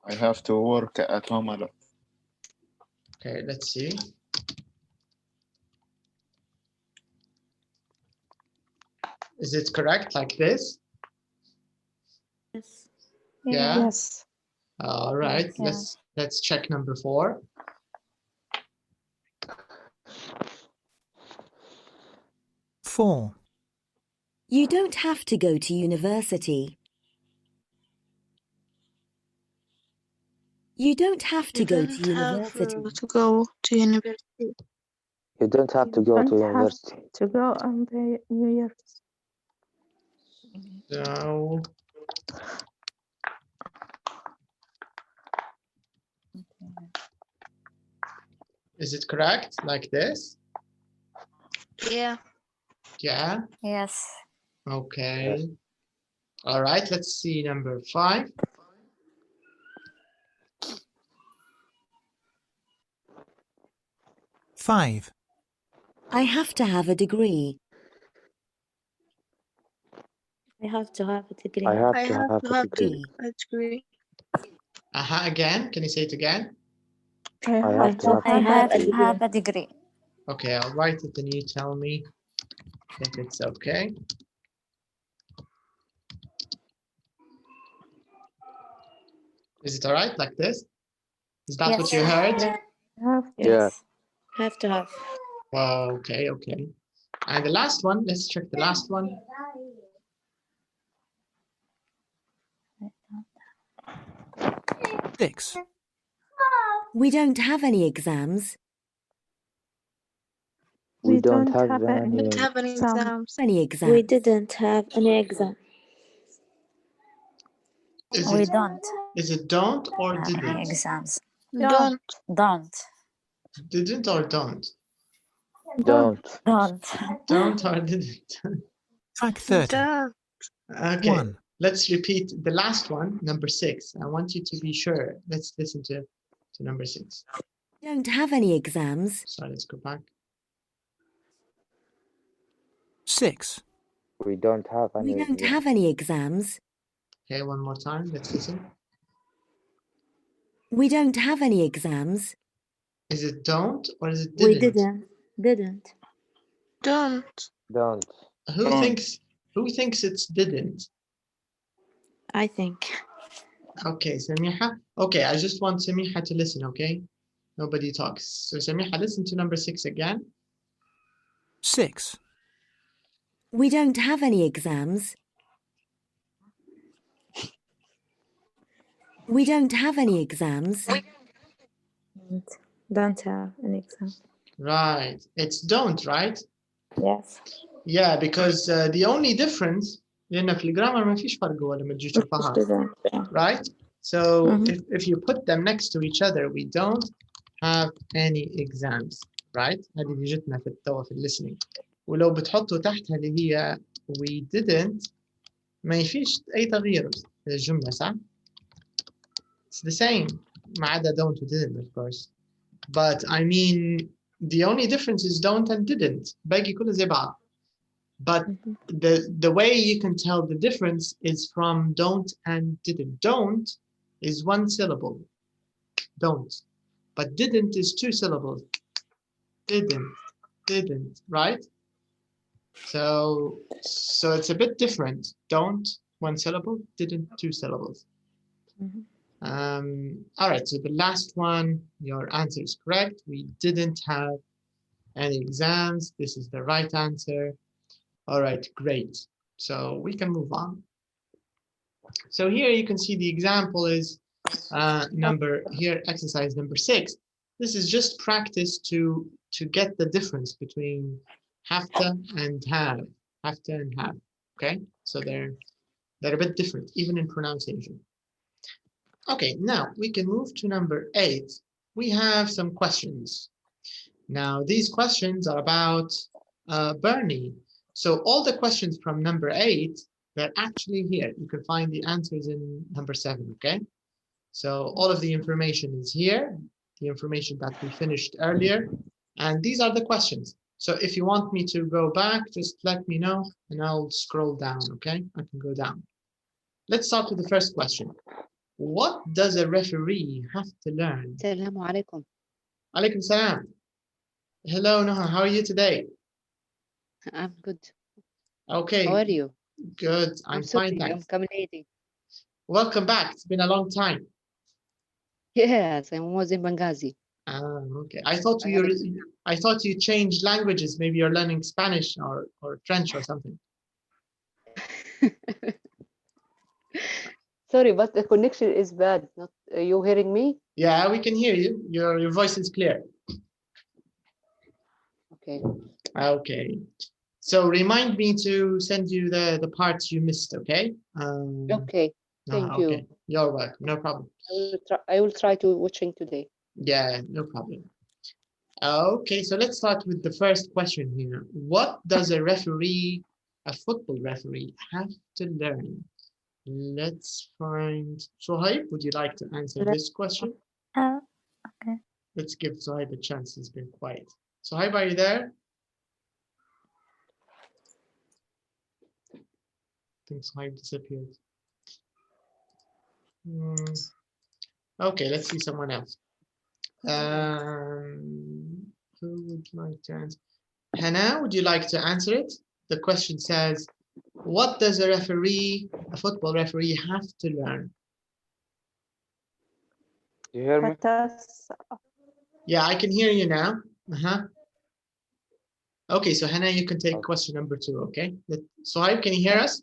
I have to work at home a lot. Okay, let's see. Is it correct like this? Yes. Yeah. Yes. All right. Yes. Let's check number 4. Four. You don't have to go to university. You don't have to go to university. To go to university. You don't have to go to university. To go on the New Year's. So Is it correct? Like this? Yeah. Yeah. Yes. Okay. All right. Let's see number 5. Five. I have to have a degree. I have to have a degree. I have I to have have to a have degree. a degree. Again. Can you say it again? I I have have to have I a have degree. to have a degree. Okay. I'll write it and you tell me if it's okay. Is it all right like this? Is that what you Yes. heard? Yeah. Yes. Have to have. Okay. Okay. And the last one. Let's check the last one. Six. We don't have any exams. We don't have Don't any have any exams. Any We exams. didn't have any exam. We don't Is it don't or have any didn't? exams. Don't. Don't. Didn't or don't? don't. Don't. Don't or didn't? Track 30. Don't. Okay. 1. Let's repeat the last one, number 6. I want you to be sure. Let's listen to number 6. We don't have any exams. So let's go back. 6. We don't have any We don't exams. have any exams. Okay, one more time. Let's listen. We don't have any exams. Is it don't or is it We didn't? didn't. Don't. Don't. Who Don't. thinks it's didn't? I think. Okay, Samiha. Okay, I just want Samiha to listen, okay? Nobody talks. So Samiha, listen to number 6 again. 6. We don't have any exams. We don't have any exams. Don't have an exam. Right. It's don't, right? Yes. Yeah, because the only difference لأن في الجرامر ما فيش فرق ولا ما تجي تشوفها. Right? So if you put them next to each other, we don't have any exams. Right? هذه اللي جتنا في التوا في listening. ولو بتحطوا تحتها اللي هي we didn't ما فيش أي تغيير في الجملة صح؟ It's the same ما عدا don't و didn't of course. But I mean the only difference is don't and didn't. باقي كله زي بعض. But the way you can tell the difference is from don't and didn't. Don't is 1 syllable. Don't. But didn't is 2 syllables. Didn't, right? So it's a bit different. Don't, 1 syllable. Didn't, 2 syllables. All right, so the last one, your answer is correct. We didn't have any exams. This is the right answer. All right, great. So we can move on. So here you can see the example is exercise number 6. This is just practice to get the difference between have to and have. Have to and have. Okay, so they're a bit different, even in pronunciation. Okay, now we can move to number 8. We have some questions. Now these questions are about Bernie. So all the questions from number 8, they're actually here. You can find the answers in number 7, okay? So all of the information is here, the information that we finished earlier, and these are the questions. So if you want me to go back, just let me know and I'll scroll down, okay? I can go down. Let's start with the first question. What does a referee have to learn? Assalamu alaikum. Alaikum salam. Hello, Noha, how are you today? I'm good. Okay. How are you? Good. I'm sorry, fine, thanks. I'm coming late. Welcome back. It's been a long time. Yes, I was in Benghazi. Okay. I thought you changed languages. Maybe you're learning Spanish or French or something. Sorry, but the connection is bad. Not you hearing me? Yeah, we can hear you. Your voice is clear. Okay. Okay. So remind me to send you the parts you missed, okay? Okay. Thank you. Okay. You're welcome. No problem. I will try to watching today. Yeah, no problem. Okay, so let's start with the first question here. What does a football referee, have to learn? Let's find Suhaib. Would you like to answer this question? Okay. Let's give Suhaib a chance. He's been quiet. Suhaib, are you there? I think Suhaib disappeared. Okay, let's see someone else. Who would like to answer? Hannah, would you like to answer it? The question says, what does a football referee, have to learn? You hear me? Yeah, I can hear you now. Okay, so Hannah, you can take question number 2, okay? Suhaib, can you hear us?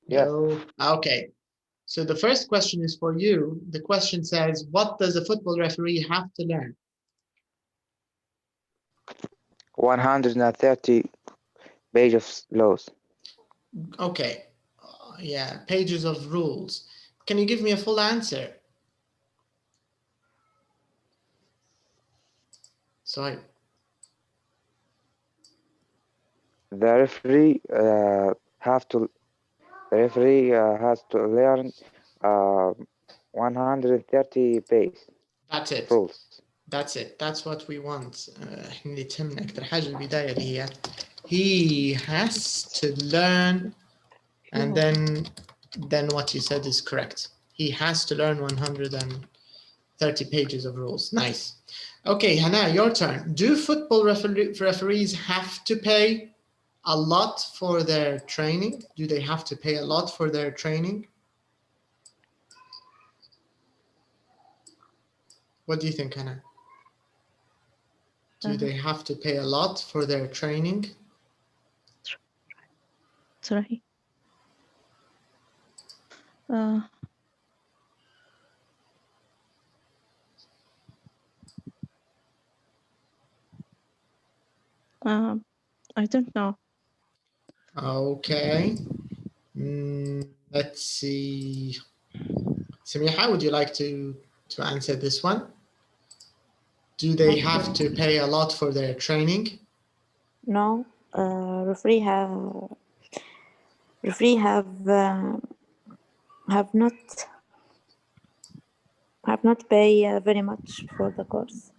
Yes. No. Okay. So the first question is for you. The question says, what does a football referee have to learn? 130 pages of laws. Okay. Yeah, pages of rules. Can you give me a full answer? Sorry. The referee has to learn 130 pages. That's it. Rules. That's it. That's what we want. اللي تهمنا أكتر حاجة البداية اللي هي he has to learn, and then what you said is correct. He has to learn 130 pages of rules. Nice. Okay, Hannah, your turn. Do football referees have to pay a lot for their training? Do they have to pay a lot for their training? What do you think, Hannah? Do they have to pay a lot for their training? Sorry. I don't know. Okay. Let's see. Samiha, would you like to answer this one? Do they have to pay a lot for their training? No, referee have not pay very much for the course.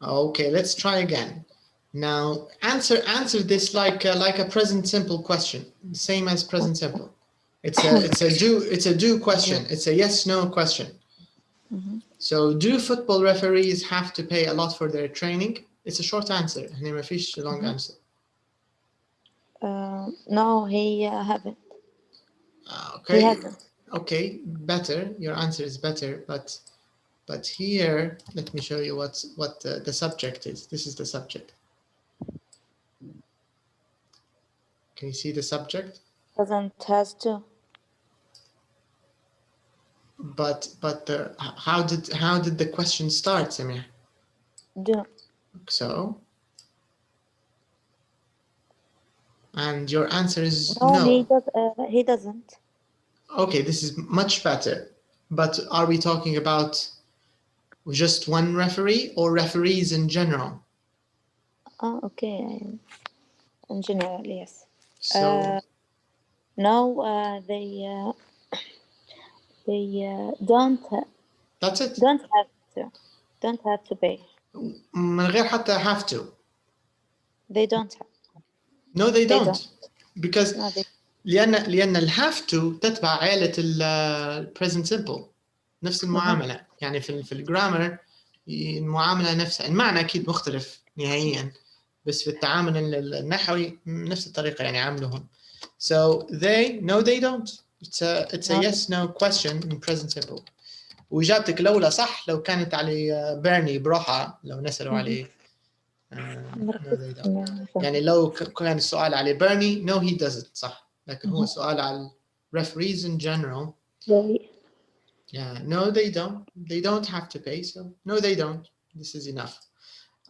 Okay, let's try again. Now answer this like a present simple question, same as present simple. It's a do question. It's a yes no question. So do football referees have to pay a lot for their training? It's a short answer. ما فيش long answer. No, he haven't. Okay. He hasn't. Okay, better. Your answer is better, but here let me show you what the subject is. This is the subject. Can you see the subject? Has to. But how did the question start, Samir? Do. So, and your answer is no. No. He doesn't. Okay, this is much better. But are we talking about just one referee or referees in general? Oh, okay. In general, yes. So no, they don't. That's it. Don't have to pay. من غير حتى have to. They don't have. No, they don't. Because No, they... لأن الهاف to تتبع عائلة present simple. نفس المعاملة. يعني في الجرامر المعاملة نفسها. المعنى أكيد مختلف نهائيا. بس في التعامل النحوي نفس الطريقة يعني عاملهم. So they don't. It's a yes no question in present simple. وإجابتك الأولى صح لو كانت على بيرني بروحها لو نسألوا عليه. No, they don't. يعني لو كان السؤال على بيرني no he doesn't صح. لكن هو السؤال على referees in general. Yeah, no they don't. They don't have to pay, so no they don't. This is enough.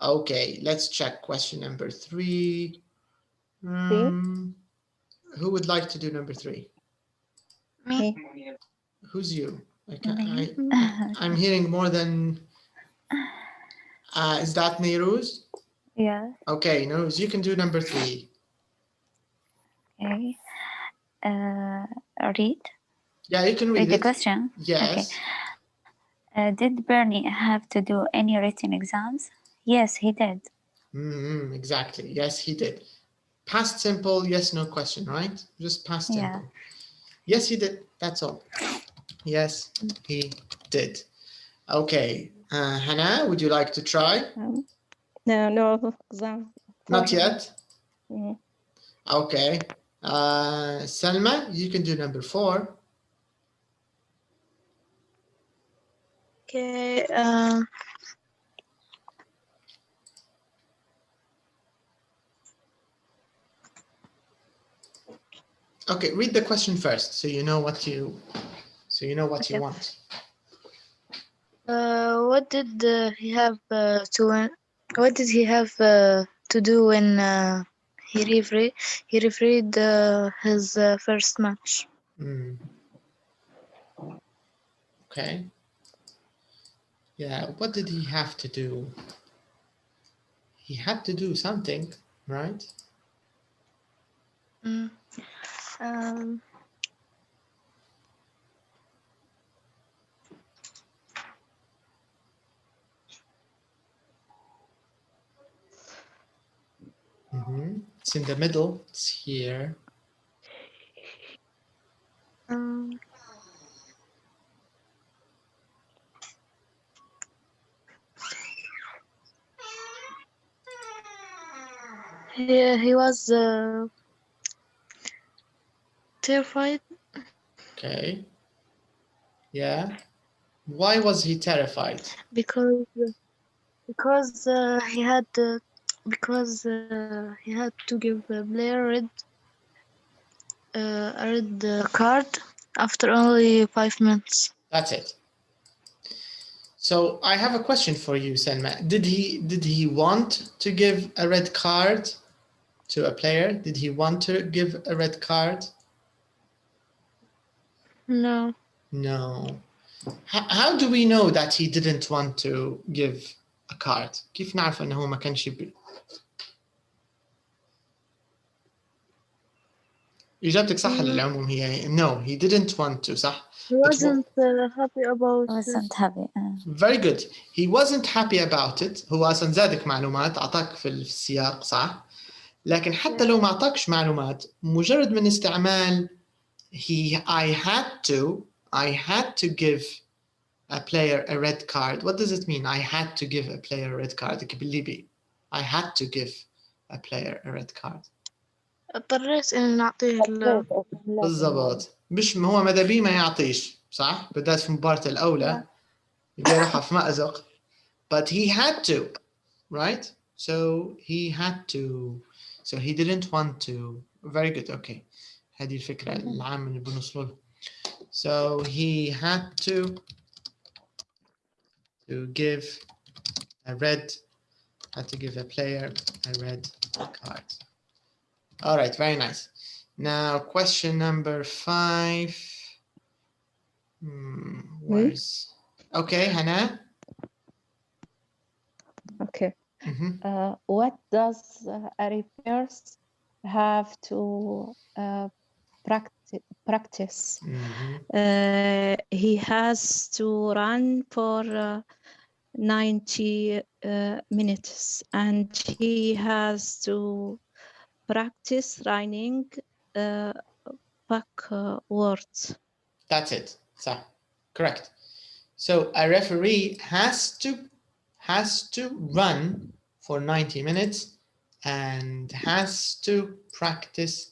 Okay, let's check question number 3. Who would like to do number 3? Me. Who's you? I'm hearing more than Is that Nehru's? Yes. Okay, Nehru's, you can do number 3. Okay. Read. Yeah, you can read The it. question. Yes. Okay. Did Bernie have to do any written exams? Yes, he did. Exactly. Yes, he did. Past simple, yes, no question, right? Just past simple. Yeah. Yes, he did. That's all. Yes, he did. Okay. Hannah, would you like to try? No exam. Not yet. Mm. Okay. Selma, you can do number 4. Okay. Okay, read the question first, so you know what you want. What did he have to? What did he have to do when he refereed his first match? Okay. Yeah, what did he have to do? He had to do something, right? It's in the middle. It's here. He was terrified. Okay. Yeah. Why was he terrified? Because he had to give a player a red card after only 5 minutes. That's it. So I have a question for you, Selma. Did he want to give a red card to a player? Did he want to give a red card? No. No. How do we know that he didn't want to give a card? كيف نعرف انه هو ما كانش إجابتك صح للعموم هي no, he didn't want to, صح? He wasn't happy about Wasn't happy. Very good. He wasn't happy about it. هو أصلا زادك معلومات أعطاك في السياق صح؟ لكن حتى لو ما أعطاكش معلومات مجرد من استعمال I had to give a player a red card. What does it mean? I had to give a player a red card. بالليبي. I had to give a player a red card. اضطريت إني نعطيه بالضبط. مش هو ماذا بيه ما يعطيش صح؟ بدأت في المباراة الأولى يلقى روحه في مأزق. But he had to, right? So he had to. So he didn't want to. Very good. Okay. هذه الفكرة العامة اللي بنوصل لها. So he had to give a player a red card. All right, very nice. Now question number 5. Where's okay, Hannah? Okay. What does a reverse have to practice? He has to run for 90 minutes, and he has to practice running backwards. That's it. So, correct. So a referee has to run for 90 minutes and has to practice.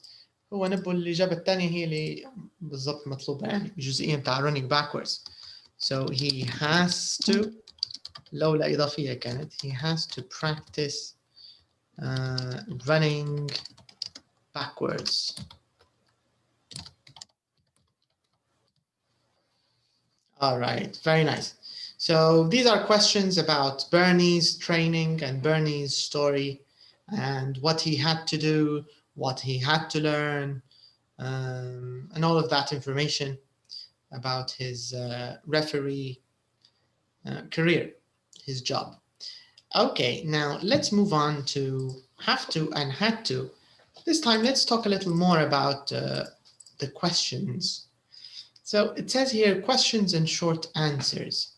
هو نبو الإجابة الثانية هي اللي بالضبط مطلوبة يعني الجزئية بتاع running backwards. So he has to لولا إضافية كانت he has to practice running backwards. All right, very nice. So these are questions about Bernie's training and Bernie's story and what he had to do, what he had to learn, and all of that information about his referee career. his job. Okay, now let's move on to have to and had to. This time, let's talk a little more about the questions. So it says here, questions and short answers.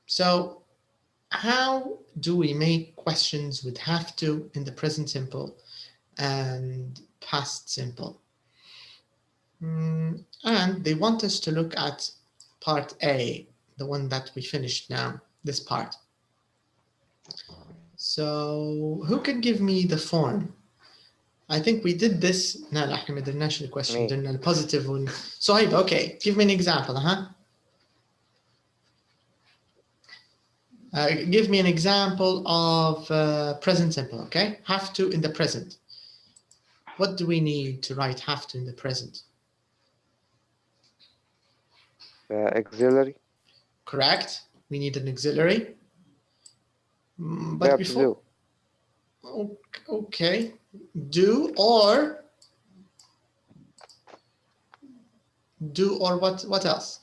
So how do we make questions with have to in the present simple and past simple? And they want us to look at part A, the one that we finished now, this part. So who can give me the form? I think we did this. No, لا احنا ما درناش الquestion, درنا الpositive one. Suhaib, okay, give me an example, give me an example of present simple, okay? Have to in the present. What do we need to write have to in the present? Auxiliary. Correct. We need an auxiliary. But before, okay, do or what else?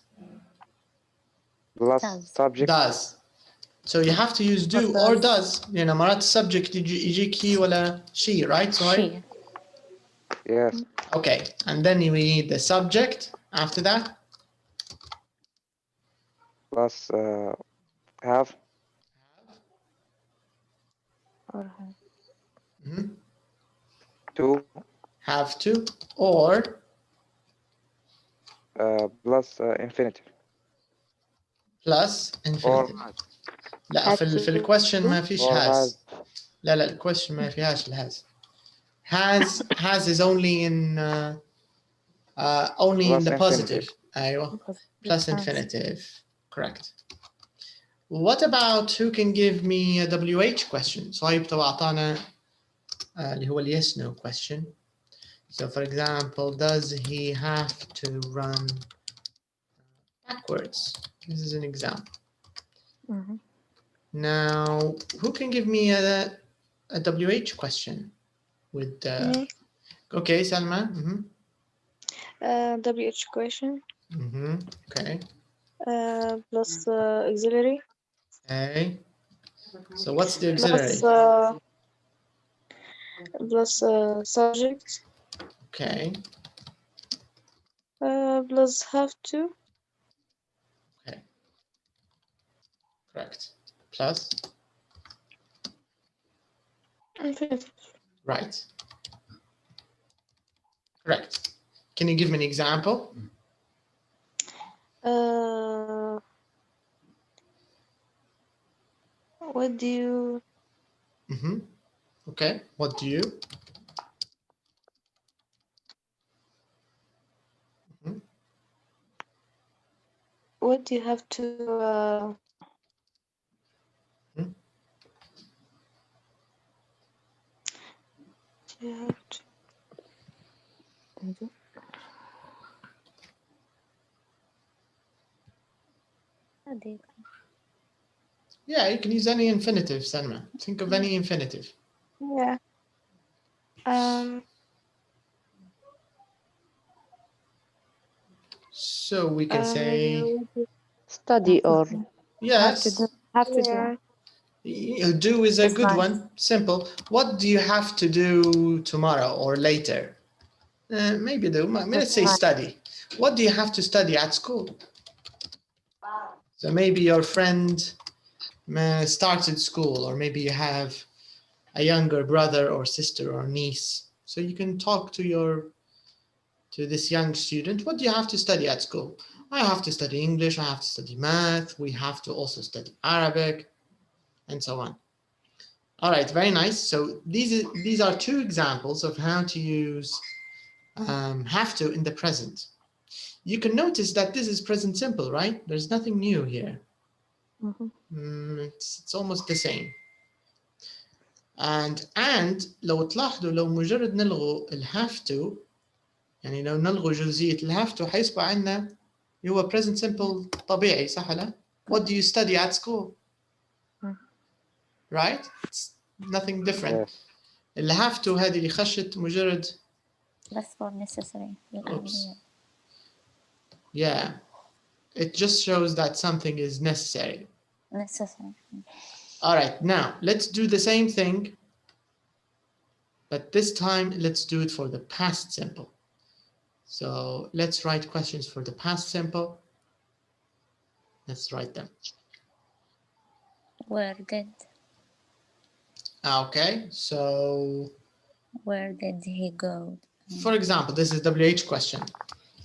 Plus subject. Does. So you have to use do or does. يعني مرات subject يجيك he ولا she, right? Sorry. Yes. Okay, and then we need the subject after that. Plus have. Or have. To. Have to or plus infinitive. plus infinitive. لا في الquestion ما فيش has. لا الquestion ما فيهاش الhas. Has is only in the positive. أيوة. Plus infinitive. Correct. What about who can give me a WH question? صايب تو أعطانا اللي هو yes no question. So for example, does he have to run backwards? This is an example. Now, who can give me a WH question with okay, Salma. WH question. Okay. Plus auxiliary. Okay. So what's the auxiliary? Plus subject. Okay. Plus have to. Okay. Correct. Plus. Infinitive. Right. Correct. Can you give me an example? What do you? Okay. What do you? What do you have to? You have to. Yeah, you can use any infinitive, Salma. Think of any infinitive. Yeah. So we can say study or yes. Have to do. Do is a good one. Simple. What do you have to do tomorrow or later? Maybe do. Let's say study. What do you have to study at school? So maybe your friend started school, or maybe you have a younger brother or sister or niece. So you can talk to this young student. What do you have to study at school? I have to study English. I have to study math. We have to also study Arabic, and so on. All right, very nice. So these are two examples of how to use have to in the present. You can notice that this is present simple, right? There's nothing new here. It's almost the same. And لو تلاحظوا لو مجرد نلغوا have to، يعني لو نلغوا جزئية have to حيصبح عندنا هو present simple طبيعي، صح ولا؟ What do you study at school? Right? It's nothing different. اللي have to هذه اللي خشت مجرد That's for necessary. Oops. Yeah, it just shows that something is necessary. necessary. All right, now let's do the same thing, but this time let's do it for the past simple. So let's write questions for the past simple. Let's write them. Where did Okay, so where did he go? for example, this is WH question.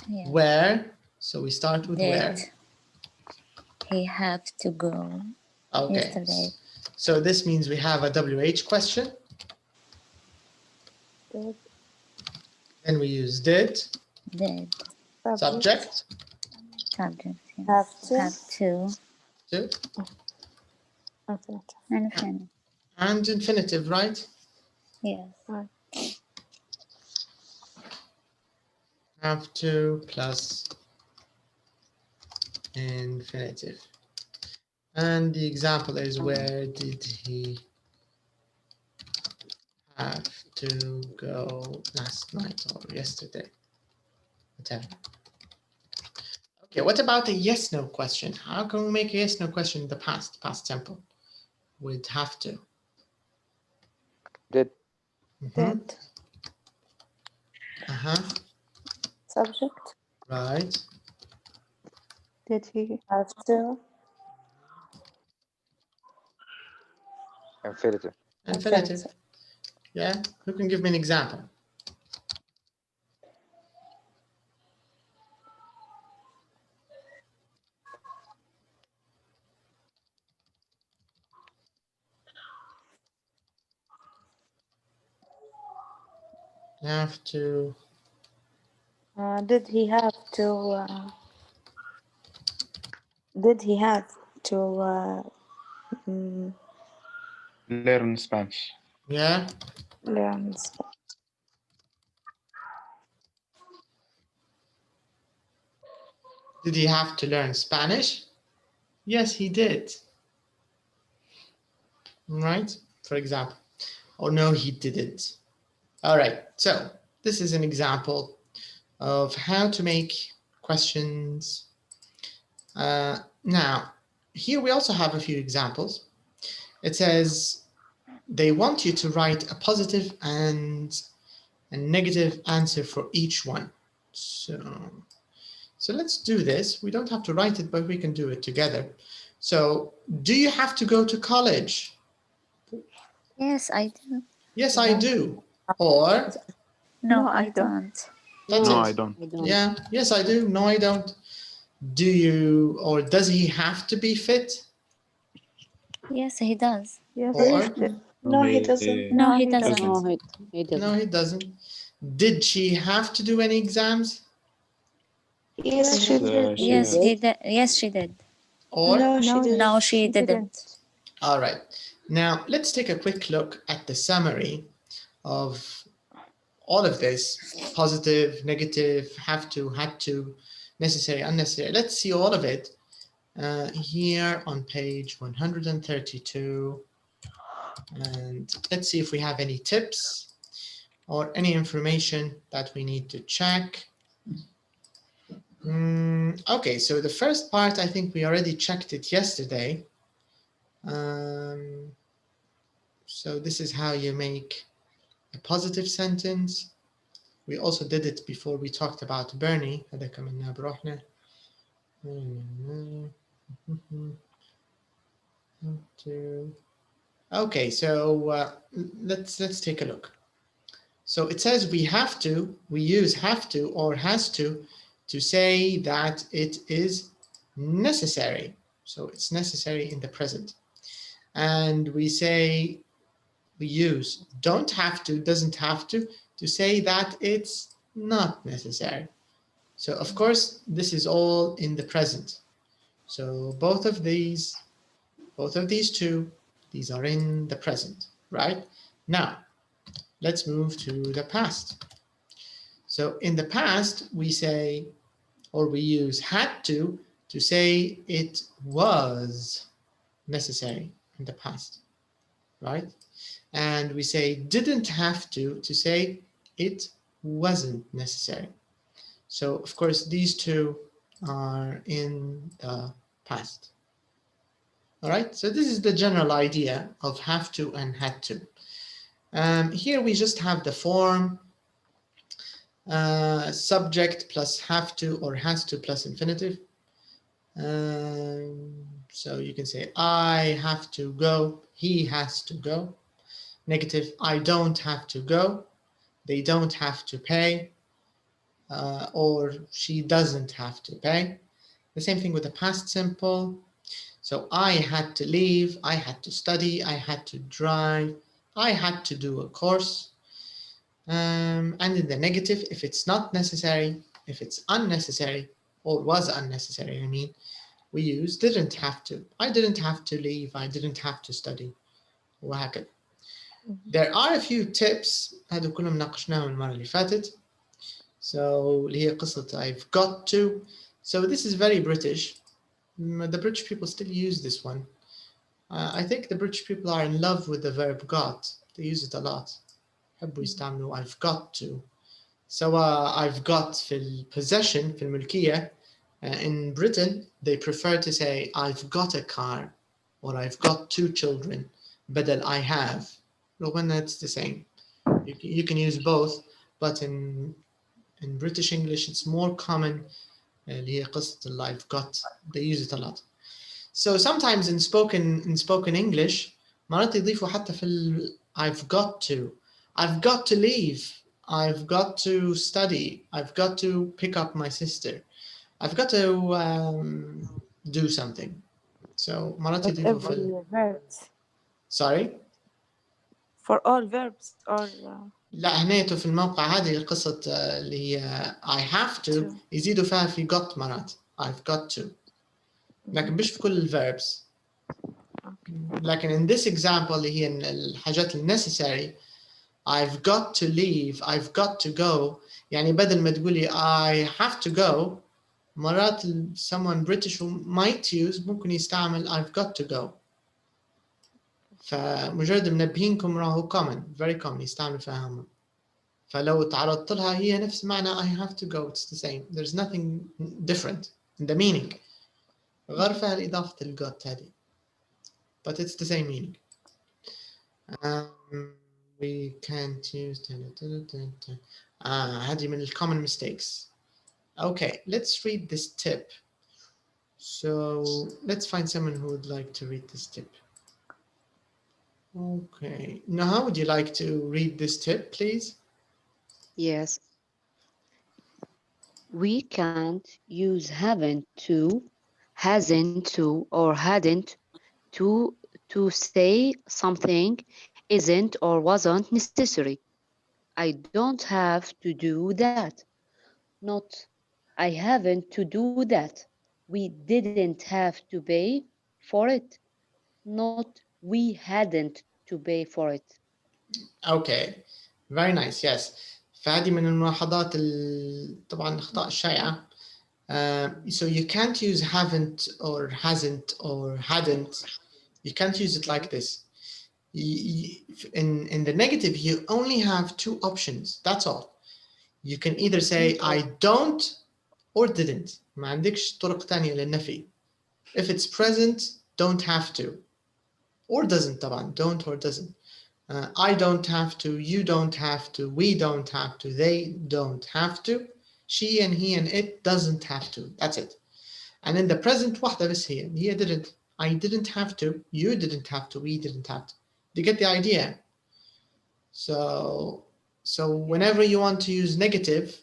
Yeah. Where? So we start with where. Did he have to go Okay. yesterday? So this means we have a WH question. Did. Then we use did. Did. Subject. Subject. Yes. Have to. Have to. To. Infinitive. And infinitive, right? Yes. Have to plus infinitive. And the example is where did he have to go last night or yesterday? Whatever. Okay, what about a yes-no question? How can we make a yes-no question in the past simple? We'd have to. Did. Did. Subject. Right. Did he Have to. Infinitive. Infinitive. Yeah, who can give me an example? Have to. Did he have to? Did he have to Learn Spanish. Yeah. learn Spanish? Did he have to learn Spanish? Yes, he did. Right, for example. Or no, he didn't. All right, so this is an example of how to make questions. Now, here we also have a few examples. It says they want you to write a positive and a negative answer for each one. So let's do this. We don't have to write it, but we can do it together. So, do you have to go to college? Yes, I do. Yes, I do. Or no, I don't. That's No, it. I don't. Yeah, yes, I do. No, I don't. Do you, or does he have to be fit? Yes, he does. Yes. Or No, he doesn't. No, he doesn't. No, he doesn't. no, he doesn't. Did she have to do any exams? Yes, she did. Yes, he did. Yes, she did. Or No, she didn't. No, she didn't. all right. Now let's take a quick look at the summary of all of this: positive, negative, have to, had to, necessary, unnecessary. Let's see all of it here on page 132. And let's see if we have any tips or any information that we need to check. Okay, so the first part, I think we already checked it yesterday. So this is how you make a positive sentence. We also did it before we talked about Bernie. Okay, so let's take a look. So it says we use have to or has to say that it is necessary. So it's necessary in the present. And we use don't have to, doesn't have to say that it's not necessary. So of course, this is all in the present. So both of these two, these are in the present, right? Now, let's move to the past. So in the past, we say, or we use had to say it was necessary in the past, right? And we say didn't have to say it wasn't necessary. So of course, these two are in the past. All right, so this is the general idea of have to and had to. Here we just have the form, subject plus have to or has to plus infinitive. So you can say I have to go, he has to go. Negative, I don't have to go, they don't have to pay, or she doesn't have to pay. The same thing with the past simple. So I had to leave, I had to study, I had to drive, I had to do a course. And in the negative, if it's not necessary, if it's unnecessary, or was unnecessary, I mean, we use didn't have to. I didn't have to leave, I didn't have to study, وهكذا. There are a few tips هذو كلهم ناقشناهم المرة اللي فاتت. So اللي هي قصة I've got to. So this is very British. The British people still use this one. I think the British people are in love with the verb got. They use it a lot. يحبوا يستعملوا I've got to. So I've got في الpossession في الملكية. In Britain, they prefer to say I've got a car or I've got 2 children بدل I have. When that's the same. You can use both, but in British English, it's more common. اللي هي قصة I've got. They use it a lot. So sometimes in spoken English, مرات يضيفوا حتى في I've got to. I've got to leave. I've got to study. I've got to pick up my sister. I've got to do something. So مرات يضيفوا في verbs. Sorry? For all verbs or لا هنيته في الموقع هذه قصة اللي هي I have to يزيدوا فيها في got مرات. I've got to. لكن مش في كل الverbs. لكن in this example اللي هي الحاجات necessary, I've got to leave, I've got to go. يعني بدل ما تقولي I have to go, مرات someone British might use ممكن يستعمل I've got to go. فمجرد منبهينكم راهو common, very common يستعمل فيها هم. فلو تعرضت لها هي نفس معنى I have to go, it's the same. There's nothing different in the meaning. غير فيها الإضافة الgot هذه. But it's the same meaning. We can't use هذه من common mistakes. Okay, let's read this tip. So let's find someone who would like to read this tip. Okay, Naha, would you like to read this tip, please? Yes. We can't use haven't to, hasn't to, or hadn't to say something isn't or wasn't necessary. I don't have to do that. Not I haven't to do that. We didn't have to pay for it. Not we hadn't to pay for it. Okay, very nice. Yes. فهذه من الملاحظات طبعا الأخطاء الشائعة. So you can't use haven't or hasn't or hadn't. You can't use it like this. In the negative, you only have 2 options. That's all. You can either say I don't or didn't. ما عندكش طرق تانية للنفي. If it's present, don't have to. Or doesn't طبعا. Don't or doesn't. I don't have to, you don't have to, we don't have to, they don't have to, she and he and it doesn't have to. That's it. And in the present, واحدة بس هي didn't. I didn't have to, you didn't have to, we didn't have to. Do you get the idea? So whenever you want to use negative,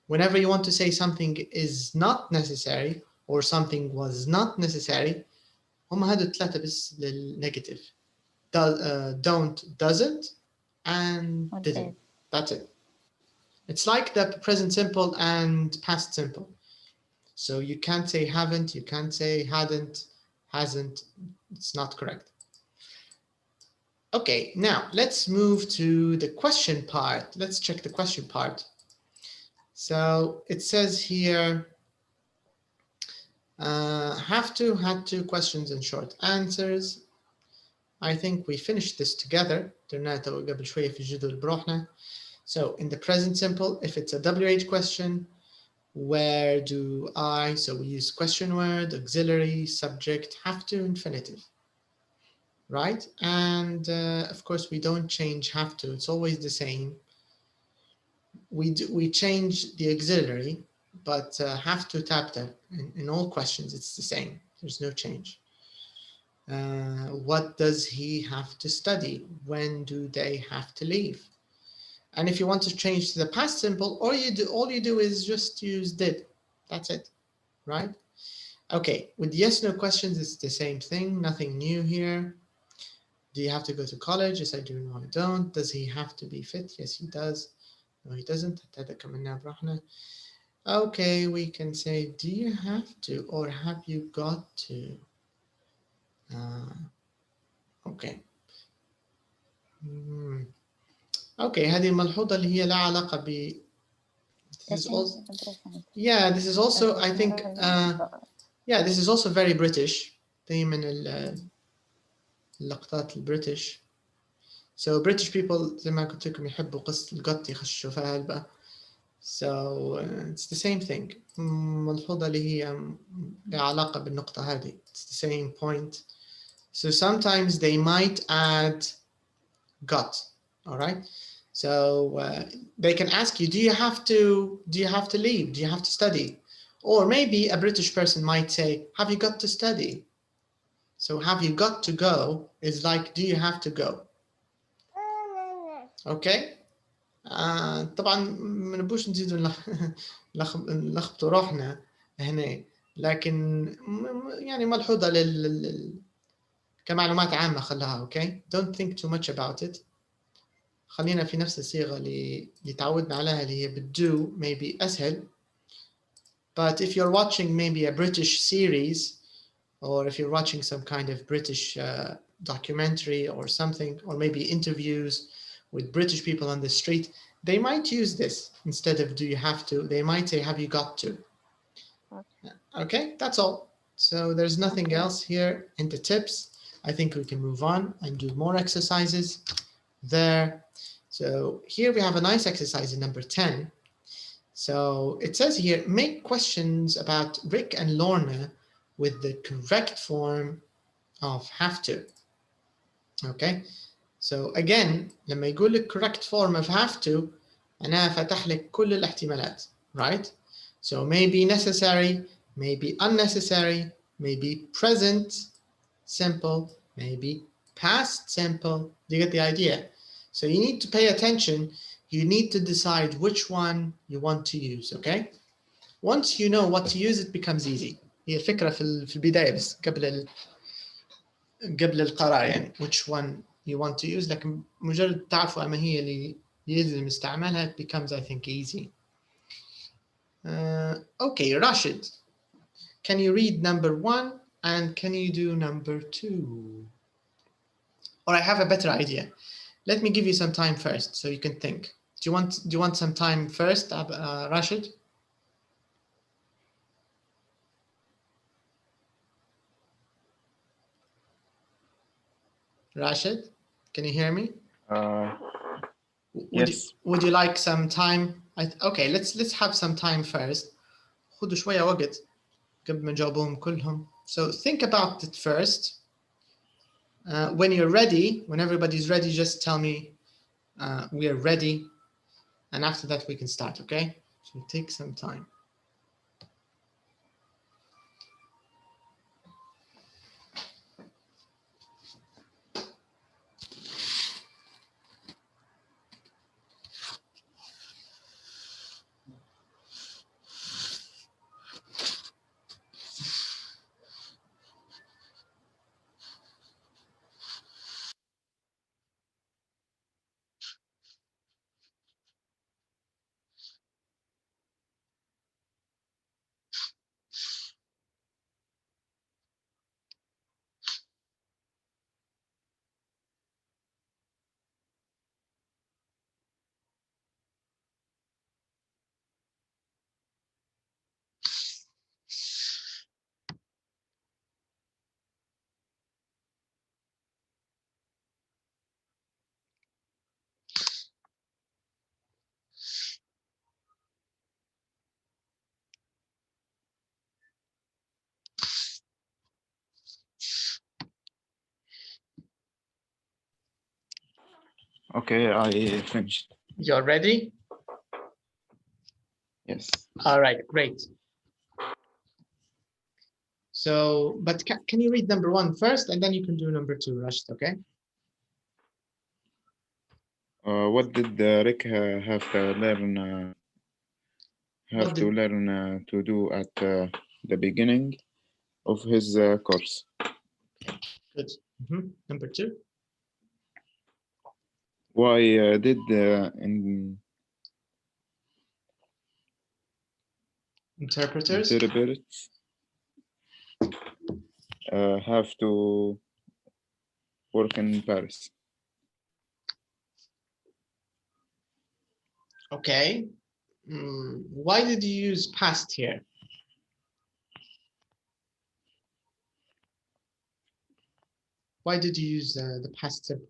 whenever you want to say something is not necessary or something was not necessary, هم هادو 3 بس للنيجاتيف. Don't, doesn't, and didn't. That's it. It's like the present simple and past simple. So you can't say haven't, you can't say hadn't, hasn't. It's not correct. Okay, now let's move to the question part. Let's check the question part. So it says here, have to, had to, questions and short answers. I think we finished this together. So in the present simple, if it's a WH question, Where do I, so we use question word, auxiliary, subject, have to, infinitive, right? And of course we don't change have to, it's always the same. We change the auxiliary, but have to, tabta, in all questions it's the same, there's no change. What does he have to study? When do they have to leave? And if you want to change to the past simple, all you do is just use did. That's it, right? Okay, with yes, no questions, it's the same thing, nothing new here. Do you have to go to college? Yes, I do. No, I don't. Does he have to be fit? Yes, he does. No, he doesn't. Okay, we can say, do you have to or have you got to? Okay. Okay, هذه الملحوظة اللي هي لها علاقة ب this is also, yeah, this is also, I think, yeah, this is also very British. دايما اللقطات البريتش. So British people زي ما قلت لكم يحبوا قصة القط يخشوا فيها البقى. So it's the same thing. ملحوظة اللي هي لها علاقة بالنقطة هذه. It's the same point. So sometimes they might add got. All right. So they can ask you, do you have to leave? Do you have to study? Or maybe a British person might say, have you got to study? So have you got to go is like, do you have to go? Okay. طبعا ما نبوش نزيدوا نلخبطوا روحنا هنا، لكن يعني ملحوظة كمعلومات عامة خلها. Okay. Don't think too much about it. خلينا في نفس الصيغة اللي تعودنا عليها اللي هي بالdo maybe أسهل. But if you're watching maybe a British series, or if you're watching some kind of British documentary or something, or maybe interviews with British people on the street, they might use this instead of do you have to. They might say, have you got to? Okay, that's all. So there's nothing else here in the tips. I think we can move on and do more exercises there. So here we have a nice exercise in number 10. So it says here, make questions about Rick and Lorna with the correct form of have to. Okay. So again, لما يقول لك correct form of have to, أنا فتح لك كل الاحتمالات, right? So maybe necessary, maybe unnecessary, maybe present simple, maybe past simple. Do you get the idea? So you need to pay attention. You need to decide which one you want to use, okay? Once you know what to use, it becomes easy. هي الفكرة في البداية بس قبل القراءة يعني which one you want to use. لكن مجرد تعرفوا أما هي اللي يلزم استعمالها, it becomes, I think, easy. Okay, Rashid, can you read number 1 and can you do number 2? Or I have a better idea. Let me give you some time first so you can think. Do you want some time first, Rashid? Rashid, can you hear me? Yes. Would you like some time? Okay, let's have some time first. خدوا شوية وقت قبل ما نجاوبهم كلهم. So think about it first. When you're ready, when everybody's ready, just tell me we are ready. And after that, we can start, okay? So take some time. Okay, I finished. You're ready? Yes. All right, great. So, but can you read number 1 first, and then you can do number 2, Rashid, okay? What did Rick have to learn? To do at the beginning of his course? Good. Number 2. Why did interpreters have to work in Paris? Okay. Why did you use past here? Why did you use the past simple?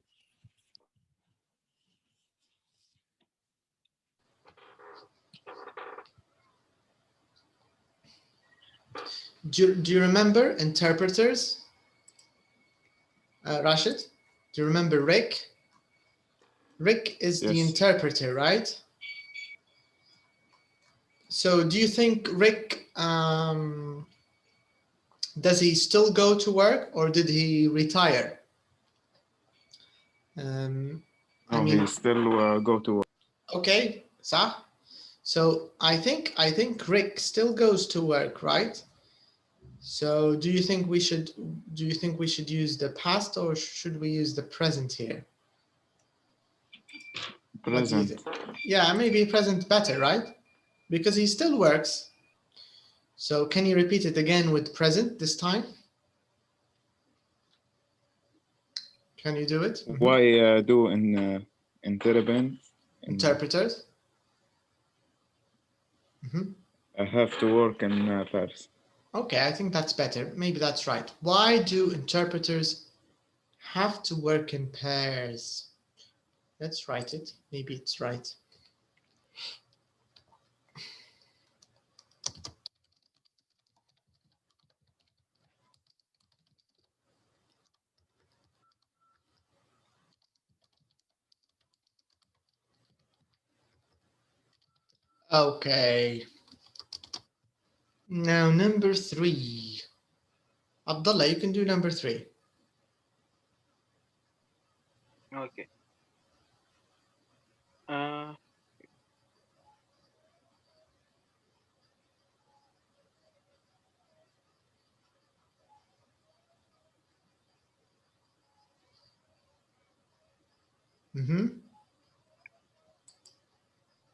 Do you remember interpreters? Rashid, do you remember Rick? Rick is the interpreter, right? So do you think Rick, does he still go to work or did he retire? I mean, he still go to work. Okay, so I think Rick still goes to work, right? So do you think we should use the past or should we use the present here? Present. Yeah, maybe present better, right? Because he still works. So can you repeat it again with present this time? Can you do it? Why do interpreters? I have to work in Paris. Okay, I think that's better. Maybe that's right. Why do interpreters have to work in pairs? Let's write it. Maybe it's right. Okay. Now number 3. Abdullah, you can do number 3. Okay.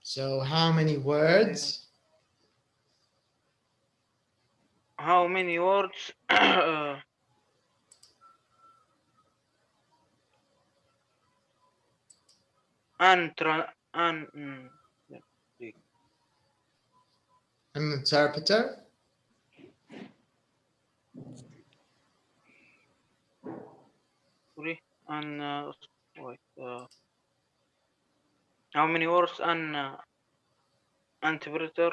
So how many words? How many words? An interpreter? how many words an interpreter?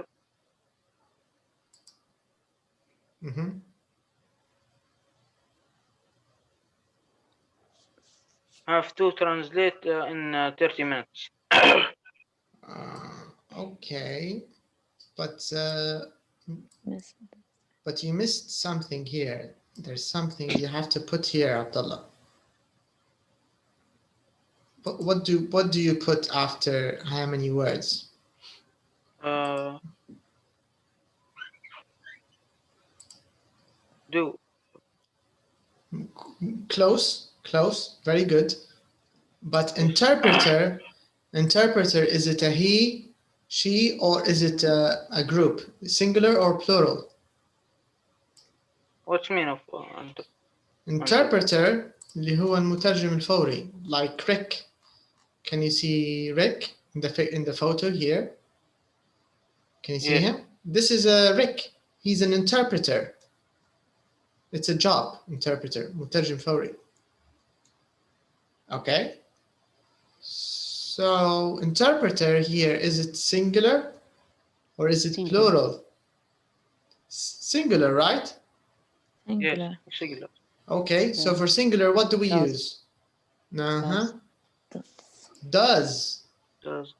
Have to translate in 30 minutes. Okay, but you missed something here. There's something you have to put here, Abdullah. But what do you put after how many words? Do. Close, very good. But interpreter, is it a he, she, or is it a group? Singular or plural? What's mean of interpreter اللي هو المترجم الفوري, like Rick. Can you see Rick in the photo here? Can you see him? This is Rick. He's an interpreter. It's a job, interpreter, مترجم فوري. Okay. So interpreter here, is it singular or is it plural? Singular, right? Singular. Yes, singular. Okay, so for singular, what do we use? Does. Does.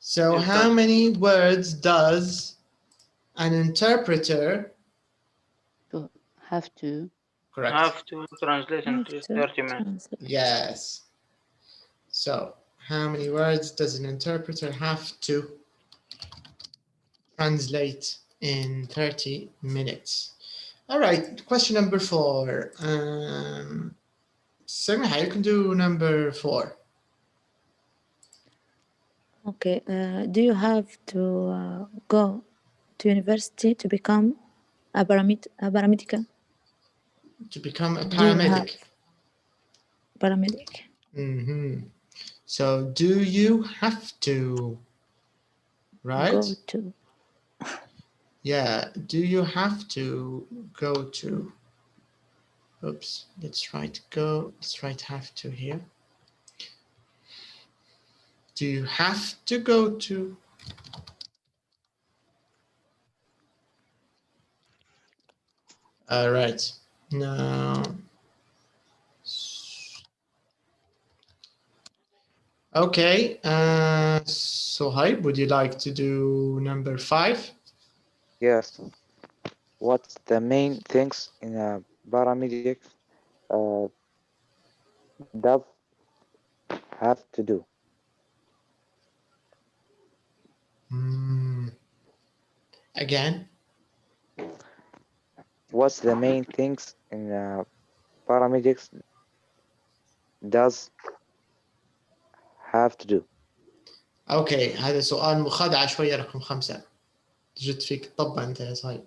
So Yes, how does. many words does an interpreter Have to. correct? Have to translate Have into to 30 minutes. translate. Yes. So how many words does an interpreter have to translate in 30 minutes? All right, question number 4. Samiha, you can do number 4. Okay. Do you have to go to university to become a paramedic? To become a Do you have paramedic. paramedic? So do you have to, right? Go to. Yeah, do you have to go to? Oops, let's write go, let's write have to here. Do you have to go to? All right, now. Okay, Suhaib, would you like to do number 5? Yes. What's the main things in a paramedic does have to do? Again? What's the main things in a paramedics does have to do? اوكي هذا سؤال مخادعة شوية رقم 5. جد فيك تطبع انت يا صاحب.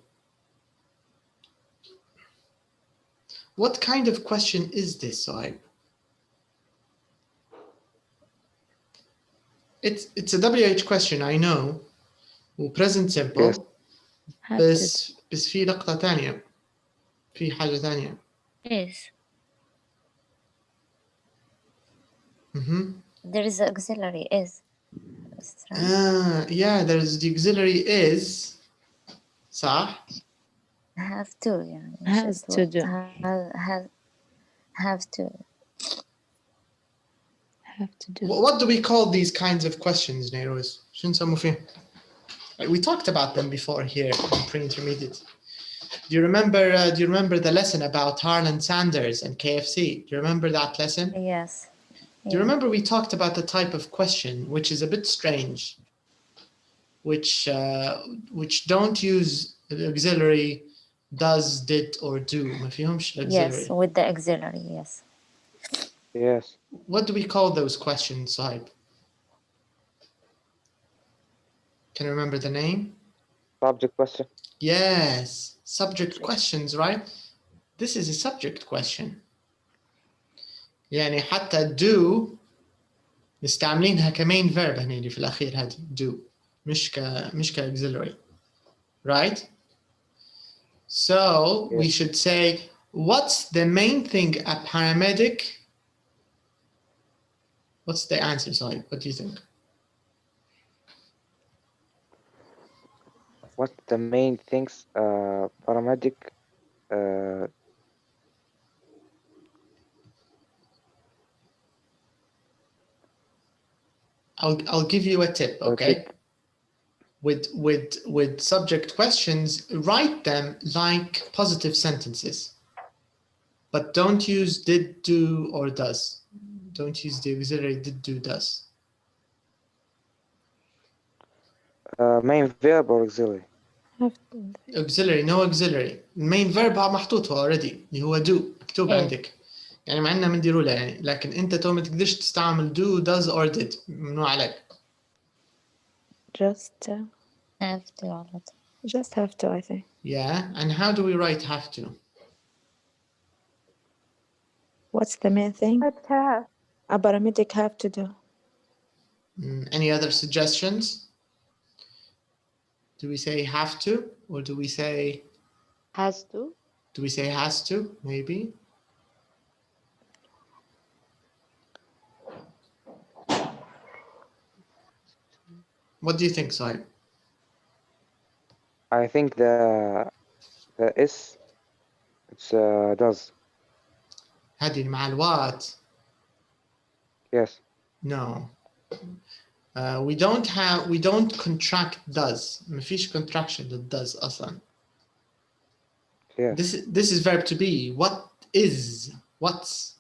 What kind of question is this, صاحب? It's a WH question, I know. و present simple. Yes. بس في لقطة ثانية. في حاجة ثانية. Is. There is auxiliary is. Yeah, there's the auxiliary is. صح? Have to يعني. Has to do. Have to. Have to do. What do we call these kinds of questions, Nairoz? شو نسمو فيه? We talked about them before here in pre-intermediate. Do you remember the lesson about Harlan Sanders and KFC? Do you remember that lesson? Yes. Do you remember we talked about the type of question which is a bit strange, which don't use the auxiliary does, did, or do? ما فيهمش auxiliary. Yes, with the auxiliary, yes. Yes. What do we call those questions, Saib? Can you remember the name? Subject question. Yes, subject questions, right? This is a subject question. يعني حتى do مستعملينها كمين verb هنا اللي في الأخير هذه do مش ك auxiliary, right? So we should say, what's the main thing a paramedic? What's the answer, Saib? What do you think? What's the main things paramedic I'll give you a tip, okay? With subject questions, write them like positive sentences, but don't use did, do, or does. Don't use the auxiliary did, do, does. main verb or auxiliary? Auxiliary, no auxiliary. Main verb محطوط already اللي هو do مكتوب عندك. يعني مع اننا بنديروا له يعني، لكن انت تو ما تقدرش تستعمل do, does, or did. ممنوع عليك. Just have to. Just have to, I think. Yeah, and how do we write have to? What's the main thing a paramedic have to do? Any other suggestions? Do we say have to, or do we say has to? Do we say has to? Maybe. What do you think, Saib? I think the is it's does. هذه مع الوات. Yes. No. We don't contract does. ما فيش contraction that does أصلا. Yeah. This is verb to be. What is? What's?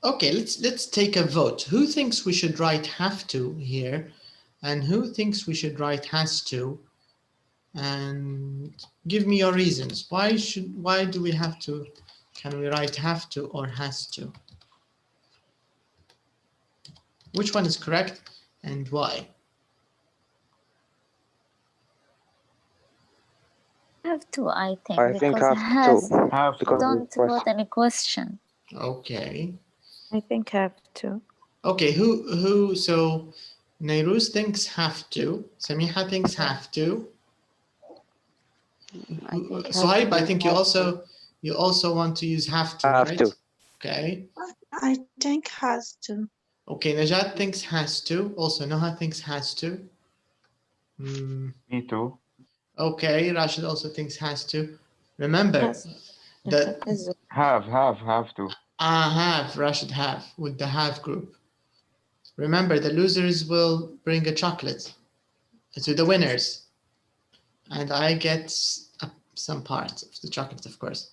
Okay, let's take a vote. Who thinks we should write have to here, and who thinks we should write has to? And give me your reasons. Why do we have to? Can we write have to or has to? Which one is correct and why? Have to, I think. I think because have to. Have to. Because don't question. put any question. Okay. I think have to. Okay, who so Nairuz thinks have to, Samiha thinks have to. I think Suhaib, I think you also want to use have to, Have right? to. Okay. I think has to. Okay, Najat thinks has to. Also, Noha thinks has to. Me too. Okay, Rashid also thinks has to. Remember that Have to. have, Rashid have, with the have group. Remember, the losers will bring a chocolate to the winners. And I get some part of the chocolate, of course.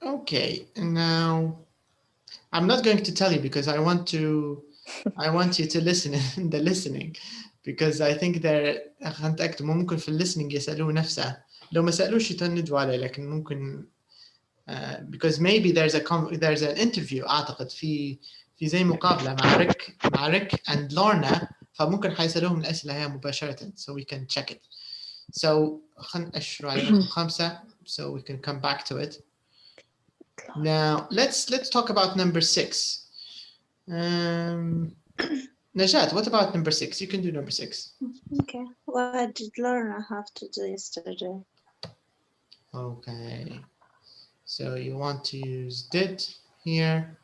Okay, and now I'm not going to tell you because I want you to listen in the listening, because I think أنتأكد ممكن في listening يسألوه نفسه. لو ما سألوش يتندوا عليه لكن ممكن because maybe there's an interview أعتقد في زي مقابلة مع ريك and Lorna, فممكن حيسألوهم الأسئلة هي مباشرة, so we can check it. So خلنا أشرح لكم 5 so we can come back to it. Now let's talk about number 6. Najat, what about number 6? You can do number 6. Okay. What did Lorna have to do yesterday? Okay. So you want to use did here.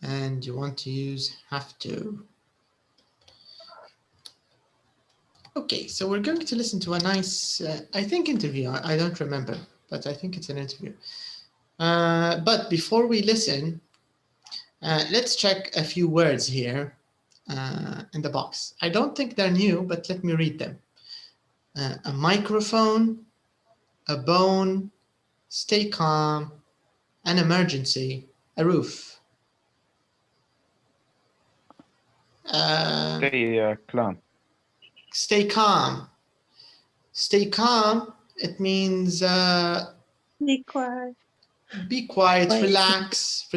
And you want to use have to. Okay, so we're going to listen to a nice, I think interview. I don't remember, but I think it's an interview. But before we listen, let's check a few words here in the box. I don't think they're new, but let me read them. A microphone, a bone, stay calm, an emergency, a roof. Stay calm. Stay calm. Stay calm, it means Be quiet. Be quiet, relax.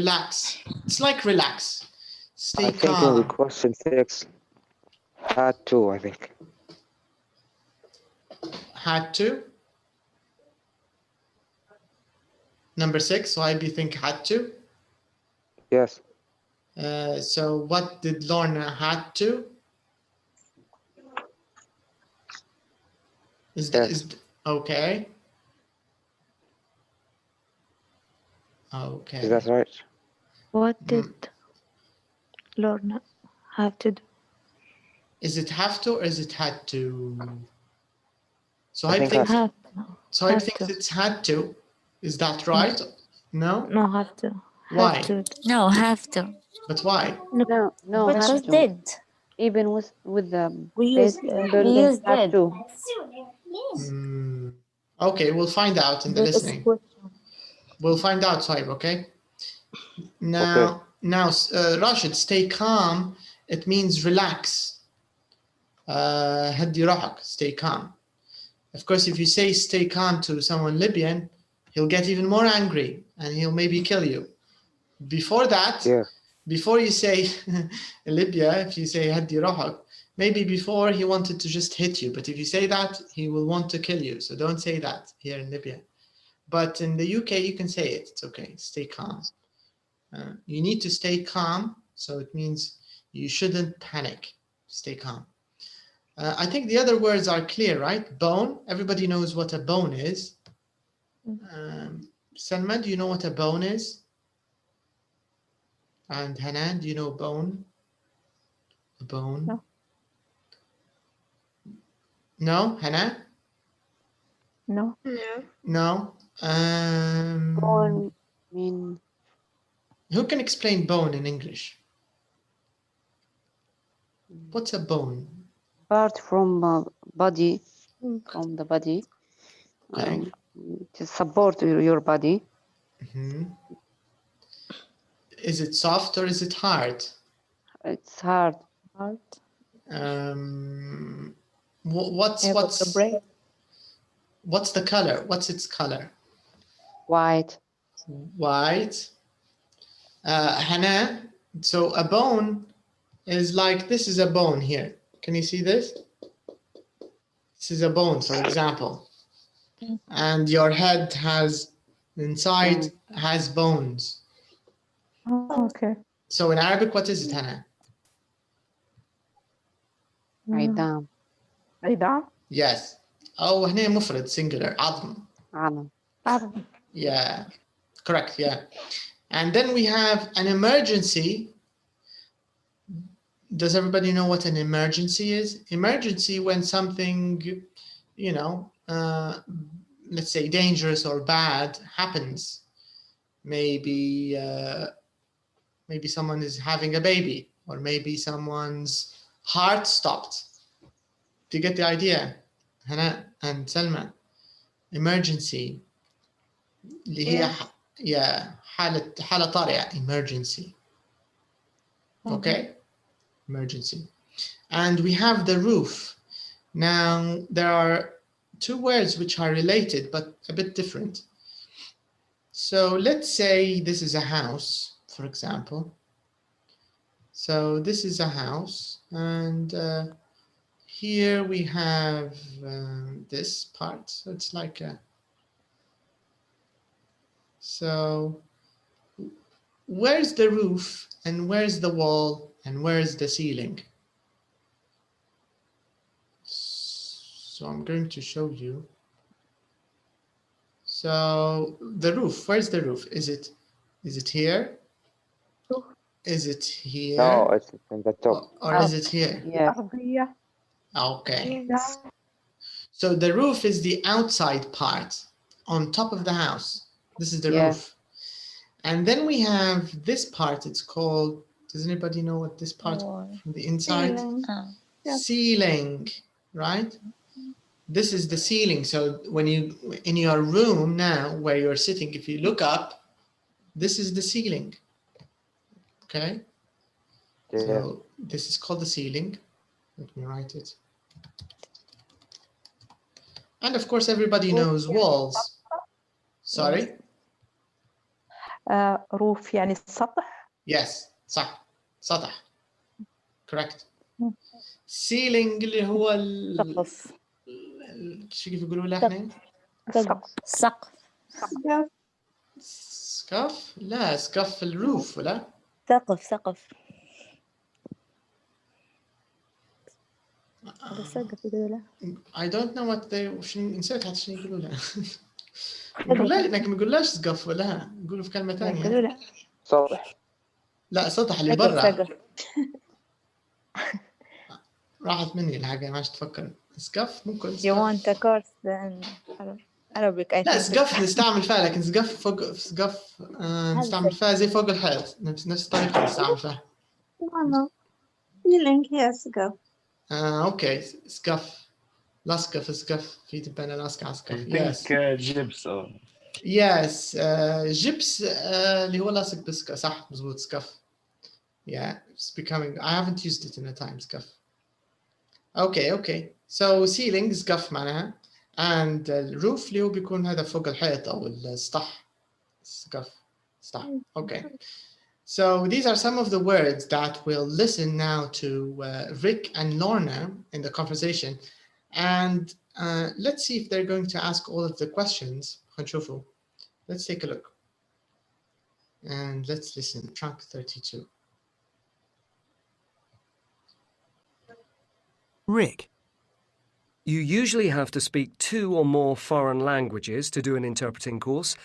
It's like relax. Stay I calm. think in the question 6, had to, I think. Had to. Number 6, why do you think had to? Yes. So what did Lorna had to? Okay. Okay. Is that right? What did Lorna have to do? Is it have to or is it had to? So I I think have so I think it's had to. Is that right? No? No, have to. Why? Have to. No, have to. But why? No, Because have to. did. Even with the We use have did. to. Okay, we'll find out in the listening. We'll find out, Saib, okay? Now, Rashid, stay calm. It means relax. هدي روحك, stay calm. Of course, if you say stay calm to someone Libyan, he'll get even more angry and he'll maybe kill you. Before that, before you say Libya, if you say هدي روحك, maybe before he wanted to just hit you, but if you say that, he will want to kill you. So don't say that here in Libya. But in the UK, you can say it. It's okay. Stay calm. You need to stay calm. So it means you shouldn't panic. Stay calm. I think the other words are clear, right? Bone. Everybody knows what a bone is. Salma, do you know what a bone is? And Hanan, do you know bone? A bone? No. No, Hannah? No. No. Bone mean Who can explain bone in English? What's a bone? part from body, from the body. Okay. To support your body. Is it soft or is it hard? It's hard. Hard. What's the color? What's its color? White. White. Hannah, so a bone is like, this is a bone here. Can you see this? This is a bone, for example. And your head has, inside has bones. Okay. So in Arabic, what is it, Hannah? عظام. عظام. Yes. أو هنا مفرد singular عظم. عظم. Yeah. Correct. Yeah. And then we have an emergency. Does everybody know what an emergency is? Emergency when something, you know, let's say dangerous or bad happens. Maybe maybe someone is having a baby, or maybe someone's heart stopped. Do you get the idea, Hannah and Selma? Emergency. اللي هي حالة طارئة. Emergency. Okay. Emergency. And we have the roof. Now there are two words which are related but a bit different. So let's say this is a house, for example. So this is a house, and here we have this part. So it's like a, so where's the roof and where's the wall and where's the ceiling? So I'm going to show you. So the roof, where's the roof? Is it here? Is it here? No, it's in the top. Or is it here? Yeah. Okay. So the roof is the outside part on top of the house. This is the roof. And then we have this part, it's called, does anybody know what this part from the inside? Ceiling, right? This is the ceiling. So when you, in your room now where you're sitting, if you look up, this is the ceiling. Okay. So this is called the ceiling. Let me write it. And of course, everybody knows walls. Sorry? Roof يعني السطح. Yes, صح. سطح. Correct. Ceiling اللي هو سقف. شو كيف يقولوا له احنا؟ سقف. سقف؟ لا سقف الروف ولا؟ سقف. سقف يقولوا له. I don't know what they نسيت حتى شنو يقولوا له. لكن ما يقولوش سقف ولا يقولوا في كلمة ثانية. يقولوا له سطح. لا سطح اللي برا. سقف. راحت مني الحاجة ما عادش تفكر. سقف ممكن. You want a course in Arabic I think. لا سقف نستعمل فيها لكن سقف فوق سقف نستعمل فيها زي فوق الحيط نفس الطريقة نستعمل فيها. Ceiling هي سقف. اوكي سقف. لاصقة سقف في تبنى لاصقة سقف. Yes. Gyps. Yes. جبس اللي هو لاصق بسقف صح مزبوط سقف. Yeah, it's becoming. I haven't used it in a time سقف. Okay. So ceiling سقف معناها. And the roof اللي هو بيكون هذا فوق الحيط أو السطح. سقف. سطح. Okay. So these are some of the words that we'll listen now to Rick and Lorna in the conversation. And let's see if they're going to ask all of the questions. Let's take a look. And let's listen. Track 32. Rick, you usually have to speak 2 or more foreign languages to do an interpreting course,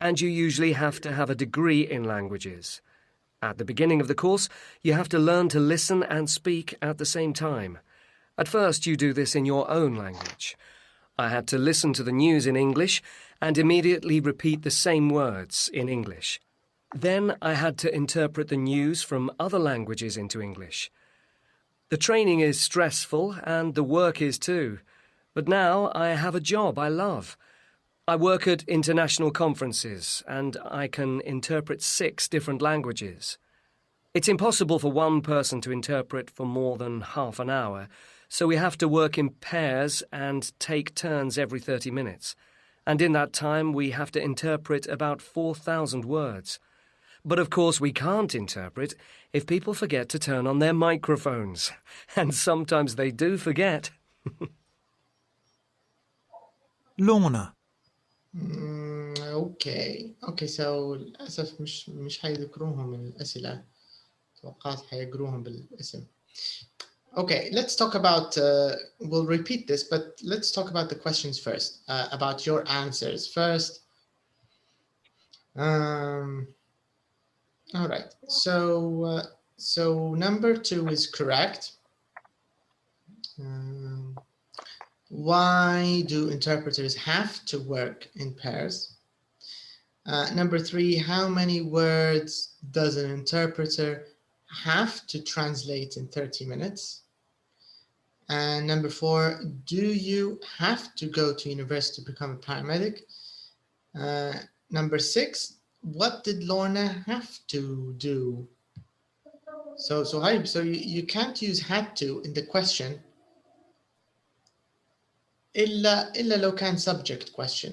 and you usually have to have a degree in languages. At the beginning of the course, you have to learn to listen and speak at the same time. At first, you do this in your own language. I had to listen to the news in English and immediately repeat the same words in English. Then I had to interpret the news from other languages into English. The training is stressful and the work is too. But now I have a job I love. I work at international conferences and I can interpret 6 different languages. It's impossible for one person to interpret for more than half an hour, so we have to work in pairs and take turns every 30 minutes. And in that time we have to interpret about 4,000 words. But of course we can't interpret if people forget to turn on their microphones. And sometimes they do forget. Lorna. اوكي سو للاسف مش حيذكروهم من الاسئله توقعت حيقروهم بالاسم. Okay, let's talk about we'll repeat this, but let's talk about the questions first, about your answers first. All right, so number 2 is correct. Why do interpreters have to work in pairs? Number 3, how many words does an interpreter have to translate in 30 minutes? And number 4, do you have to go to university to become a paramedic? Number 6, what did Lorna have to do? So you can't use had to in the question إلا لو كان subject question.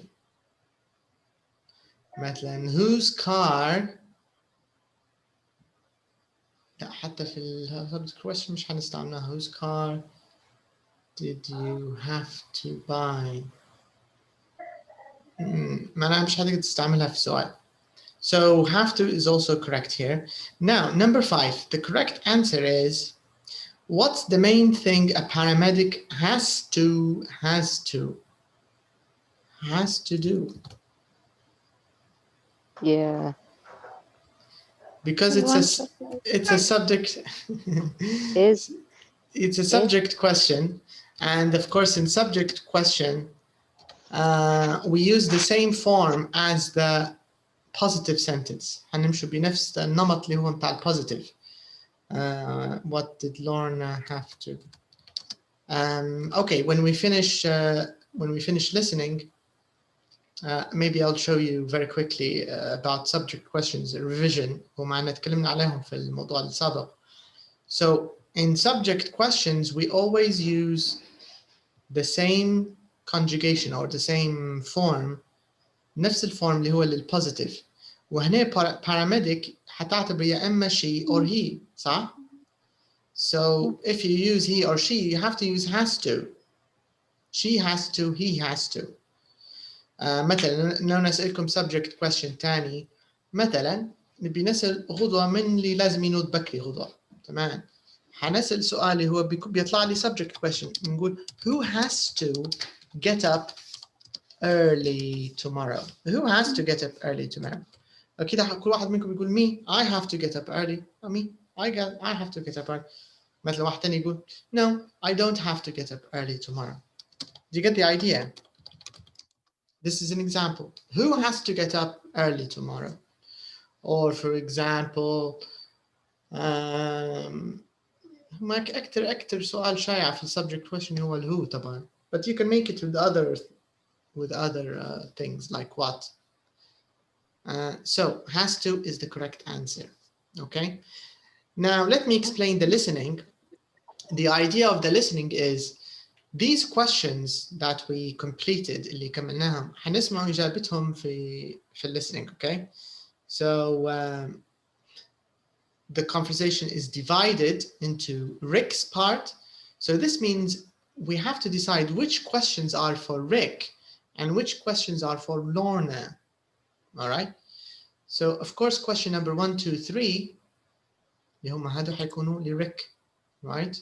مثلا whose car، لا حتى في ال subject question مش حنستعملها. whose car did you have to buy؟ معناها مش حتقدر تستعملها في السؤال. So have to is also correct here. Now number 5, the correct answer is, what's the main thing a paramedic has to do? Yeah. Because it's a subject. It's a subject question, and of course in subject question we use the same form as the positive sentence. حنمشي بنفس النمط اللي هو بتاع positive. What did Lorna have to? Okay, when we finish listening, maybe I'll show you very quickly about subject questions, revision. ومعنا تكلمنا عليهم في الموضوع السابق. So in subject questions, we always use the same conjugation or the same form, نفس الفورم اللي هو للpositive. وهنا paramedic حتعتبر يا إما she or he، صح؟ So if you use he or she, you have to use has to. She has to, he has to. مثلا لو نسألكم subject question تاني، مثلا نبي نسأل غدوة من اللي لازم ينوض بكري غدوة، تمام؟ حنسأل سؤال اللي هو بيطلع لي subject question، نقول who has to get up early tomorrow? Who has to get up early tomorrow? أكيد كل واحد منكم يقول me, I have to get up early. Me, I have to get up early. مثلا واحد تاني يقول no, I don't have to get up early tomorrow. Do you get the idea? This is an example. Who has to get up early tomorrow? Or for example, هناك أكتر سؤال شائع في subject question هو الهو طبعا. But you can make it with other things like what. So has to is the correct answer. Okay. Now let me explain the listening. The idea of the listening is these questions that we completed اللي كملناهم حنسمع إجابتهم في listening. Okay. So the conversation is divided into Rick's part. So this means we have to decide which questions are for Rick and which questions are for Lorna. All right. So of course, question number 1, 2, 3 اللي هم هادو حيكونوا لRick, right?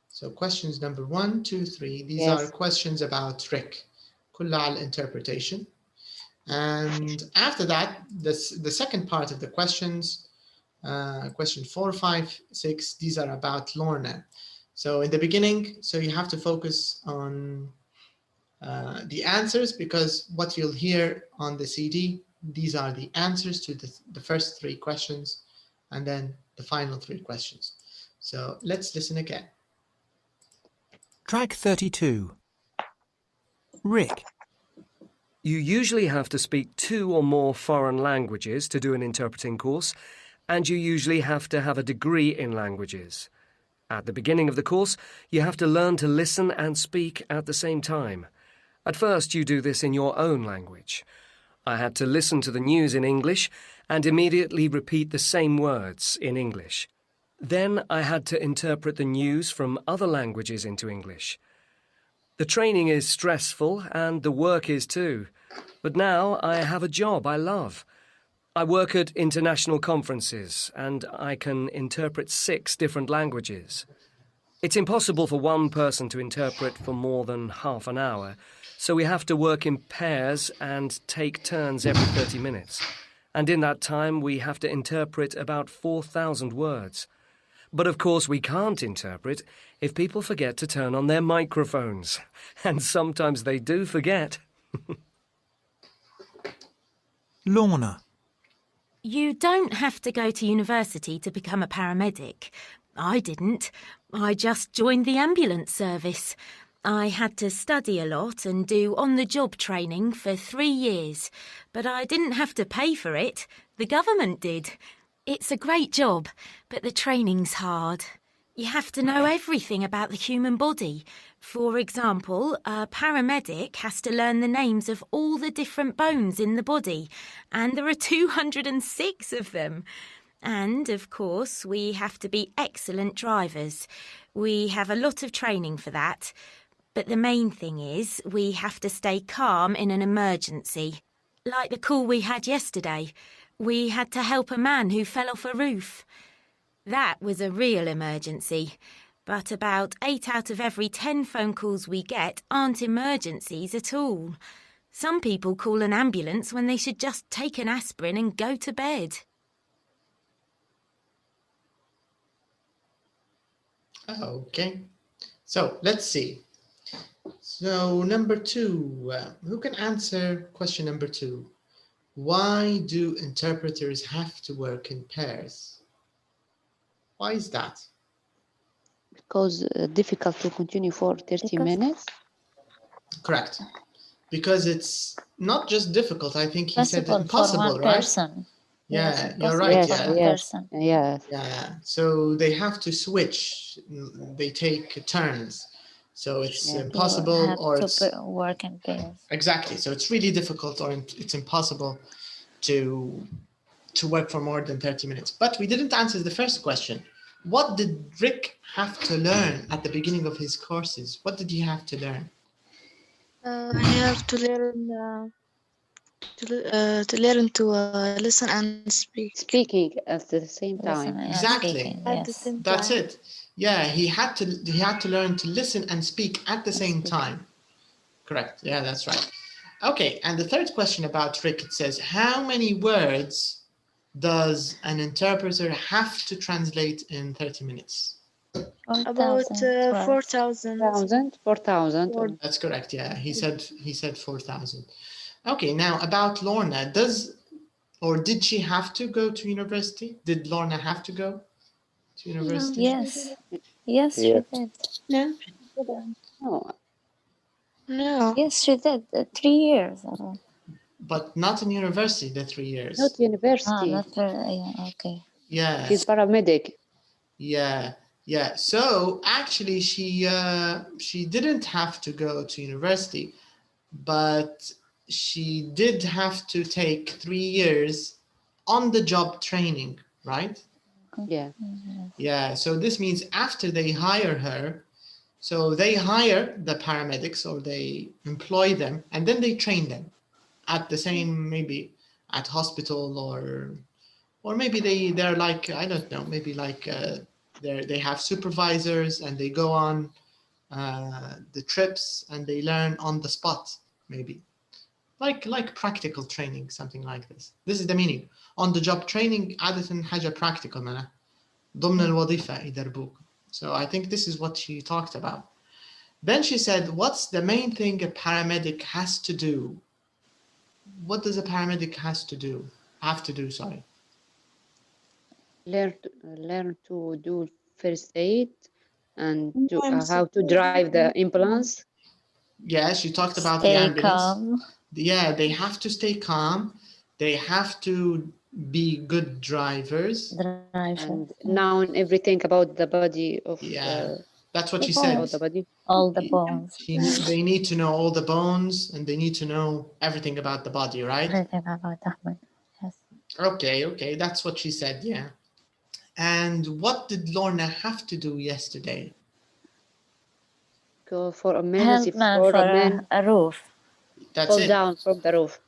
So questions number 1, 2, 3, these Yes. are questions about Rick. كلها على interpretation. And after that, the second part of the questions question 4, 5, 6, these are about Lorna. So in the beginning, so you have to focus on the answers, because what you'll hear on the CD, these are the answers to the first 3 questions and then the final 3 questions. So let's listen again. Track 32. Rick. You usually have to speak 2 or more foreign languages to do an interpreting course, and you usually have to have a degree in languages. At the beginning of the course, you have to learn to listen and speak at the same time. At first, you do this in your own language. I had to listen to the news in English and immediately repeat the same words in English. Then I had to interpret the news from other languages into English. The training is stressful and the work is too. But now I have a job I love. I work at international conferences and I can interpret 6 different languages. It's impossible for one person to interpret for more than half an hour, so we have to work in pairs and take turns every 30 minutes. And in that time, we have to interpret about 4,000 words. But of course, we can't interpret if people forget to turn on their microphones. And sometimes they do forget. Lorna. You don't have to go to university to become a paramedic. I didn't. I just joined the ambulance service. I had to study a lot and do on-the-job training for 3 years, but I didn't have to pay for it. The government did. It's a great job, but the training's hard. You have to know everything about the human body. For example, a paramedic has to learn the names of all the different bones in the body, and there are 206 of them. And, of course, we have to be excellent drivers. We have a lot of training for that. But the main thing is we have to stay calm in an emergency. Like the call we had yesterday. We had to help a man who fell off a roof. That was a real emergency. But about 8 out of every 10 phone calls we get aren't emergencies at all. Some people call an ambulance when they should just take an aspirin and go to bed. Okay, so let's see. So number 2, who can answer question number 2? Why do interpreters have to work in pairs? Why is that? Because difficult to continue for 30 minutes. Correct. Because it's not just difficult, I think he said Possible impossible, for one right? person. Yeah, Yes, you're impossible right. for Yeah. one person. Yes. Yeah. So they have to switch. They take turns. So it's Yeah. impossible, You have or to it's work in pairs. exactly. So it's really difficult, or it's impossible to work for more than 30 minutes. But we didn't answer the first question. What did Rick have to learn at the beginning of his courses? What did he have to learn? I have to learn to listen and speak. Speaking at the same time. Listen and Exactly. speaking, At the yes. same That's time. it. Yeah, he had to learn to listen and speak at the same time. Correct. Yeah, that's right. Okay, and the third question about Rick, it says, how many words does an interpreter have to translate in 30 minutes? About 4,000. 4,000. That's correct. Yeah, he said 4,000. Okay, now about Lorna, did she have to go to university? Did Lorna have to go to university? Yes. Yes, she did. No. No. No. Yes, she did. 3 years. But not in university, the 3 years. Not university. Not yeah, okay. Yeah. She's paramedic. Yeah. Yeah. So actually, she didn't have to go to university, but she did have to take 3 years on the job training, right? Yeah. Yeah. So this means after they hire her, so they hire the paramedics, or they employ them, and then they train them at the same, maybe at hospital, or maybe they're like, I don't know, maybe like they have supervisors and they go on the trips and they learn on the spot, maybe. like practical training, something like this. This is the meaning. On the job training عادة حاجة practical معناها ضمن الوظيفة يدربوك. So I think this is what she talked about. Then she said, what's the main thing a paramedic has to do? What does a paramedic have to do, sorry. Learn to do first aid and how to drive the ambulance. Yes, you talked about Stay the ambulance. calm. Yeah, they have to stay calm. They have to be good drivers. And know everything about the body of that's what she said. the body. All the bones. They need to know all the bones and they need to know everything about the body, right? Everything about Ahmed. Yes. Okay, that's what she said, yeah. And what did Lorna have to do yesterday? Go for emergency Help man for a roof. That's fall it. down from the roof.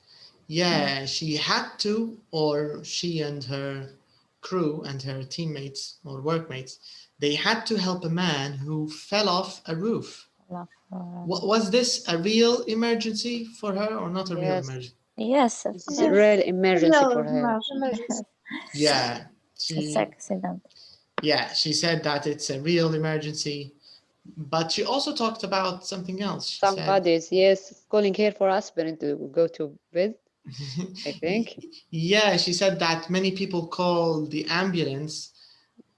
Yeah, she had to, or she and her crew and her teammates or workmates, they had to help a man who fell off a roof. Was this a real emergency for her or not a real emergency? Yes, this is a real emergency for her. Yeah, It's accident. Yeah, she said that it's a real emergency, but she also talked about something else. She Somebody's calling here for aspirin to go to bed. I think. Yeah, she said that many people call the ambulance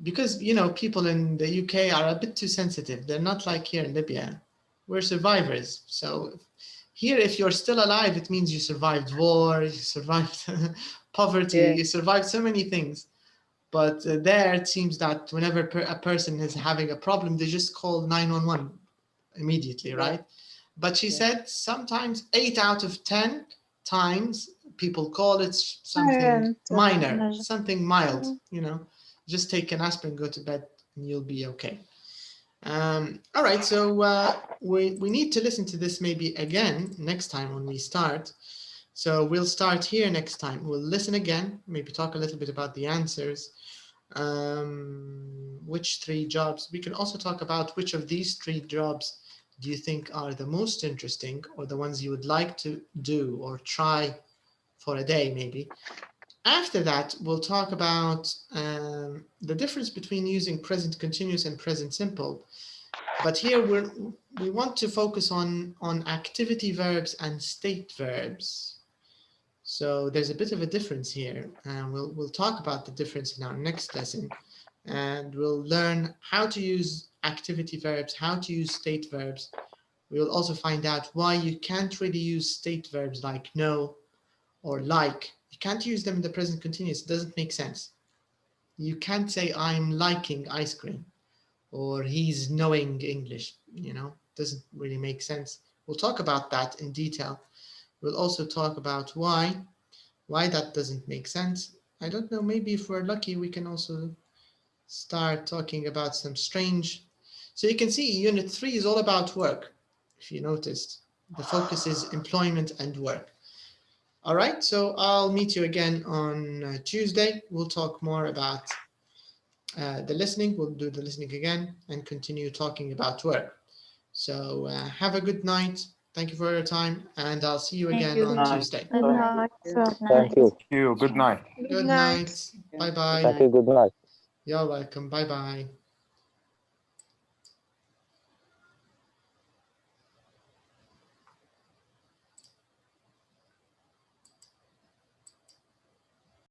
because, people in the UK are a bit too sensitive. They're not like here in Libya. We're survivors. So here, if you're still alive, it means you survived war, you survived poverty, you survived so many things. But there, it seems that whenever a person is having a problem, they just call 911 immediately, right? But she said sometimes 8 out of 10 times people call it something minor, something mild, just take an aspirin, go to bed, and you'll be okay. All right, so we need to listen to this maybe again next time when we start. So we'll start here next time. We'll listen again, maybe talk a little bit about the answers. Which 3 jobs? We can also talk about which of these 3 jobs do you think are the most interesting or the ones you would like to do or try for a day maybe. After that, we'll talk about the difference between using present continuous and present simple. But here we want to focus on activity verbs and state verbs. So there's a bit of a difference here, and we'll talk about the difference in our next lesson, and we'll learn how to use activity verbs, how to use state verbs. We will also find out why you can't really use state verbs like know or like. You can't use them in the present continuous. It doesn't make sense. You can't say I'm liking ice cream or he's knowing English, doesn't really make sense. We'll talk about that in detail. We'll also talk about why that doesn't make sense. I don't know, maybe if we're lucky, we can also start talking about some strange. So you can see unit 3 is all about work. If you noticed, the focus is employment and work. All right, so I'll meet you again on Tuesday. We'll talk more about the listening. We'll do the listening again and continue talking about work. So have a good night. Thank you for your time, and I'll see you again on Tuesday. Good night. Thank you. Good night. Good night. Bye-bye. Thank you. Good night. You're welcome. Bye-bye.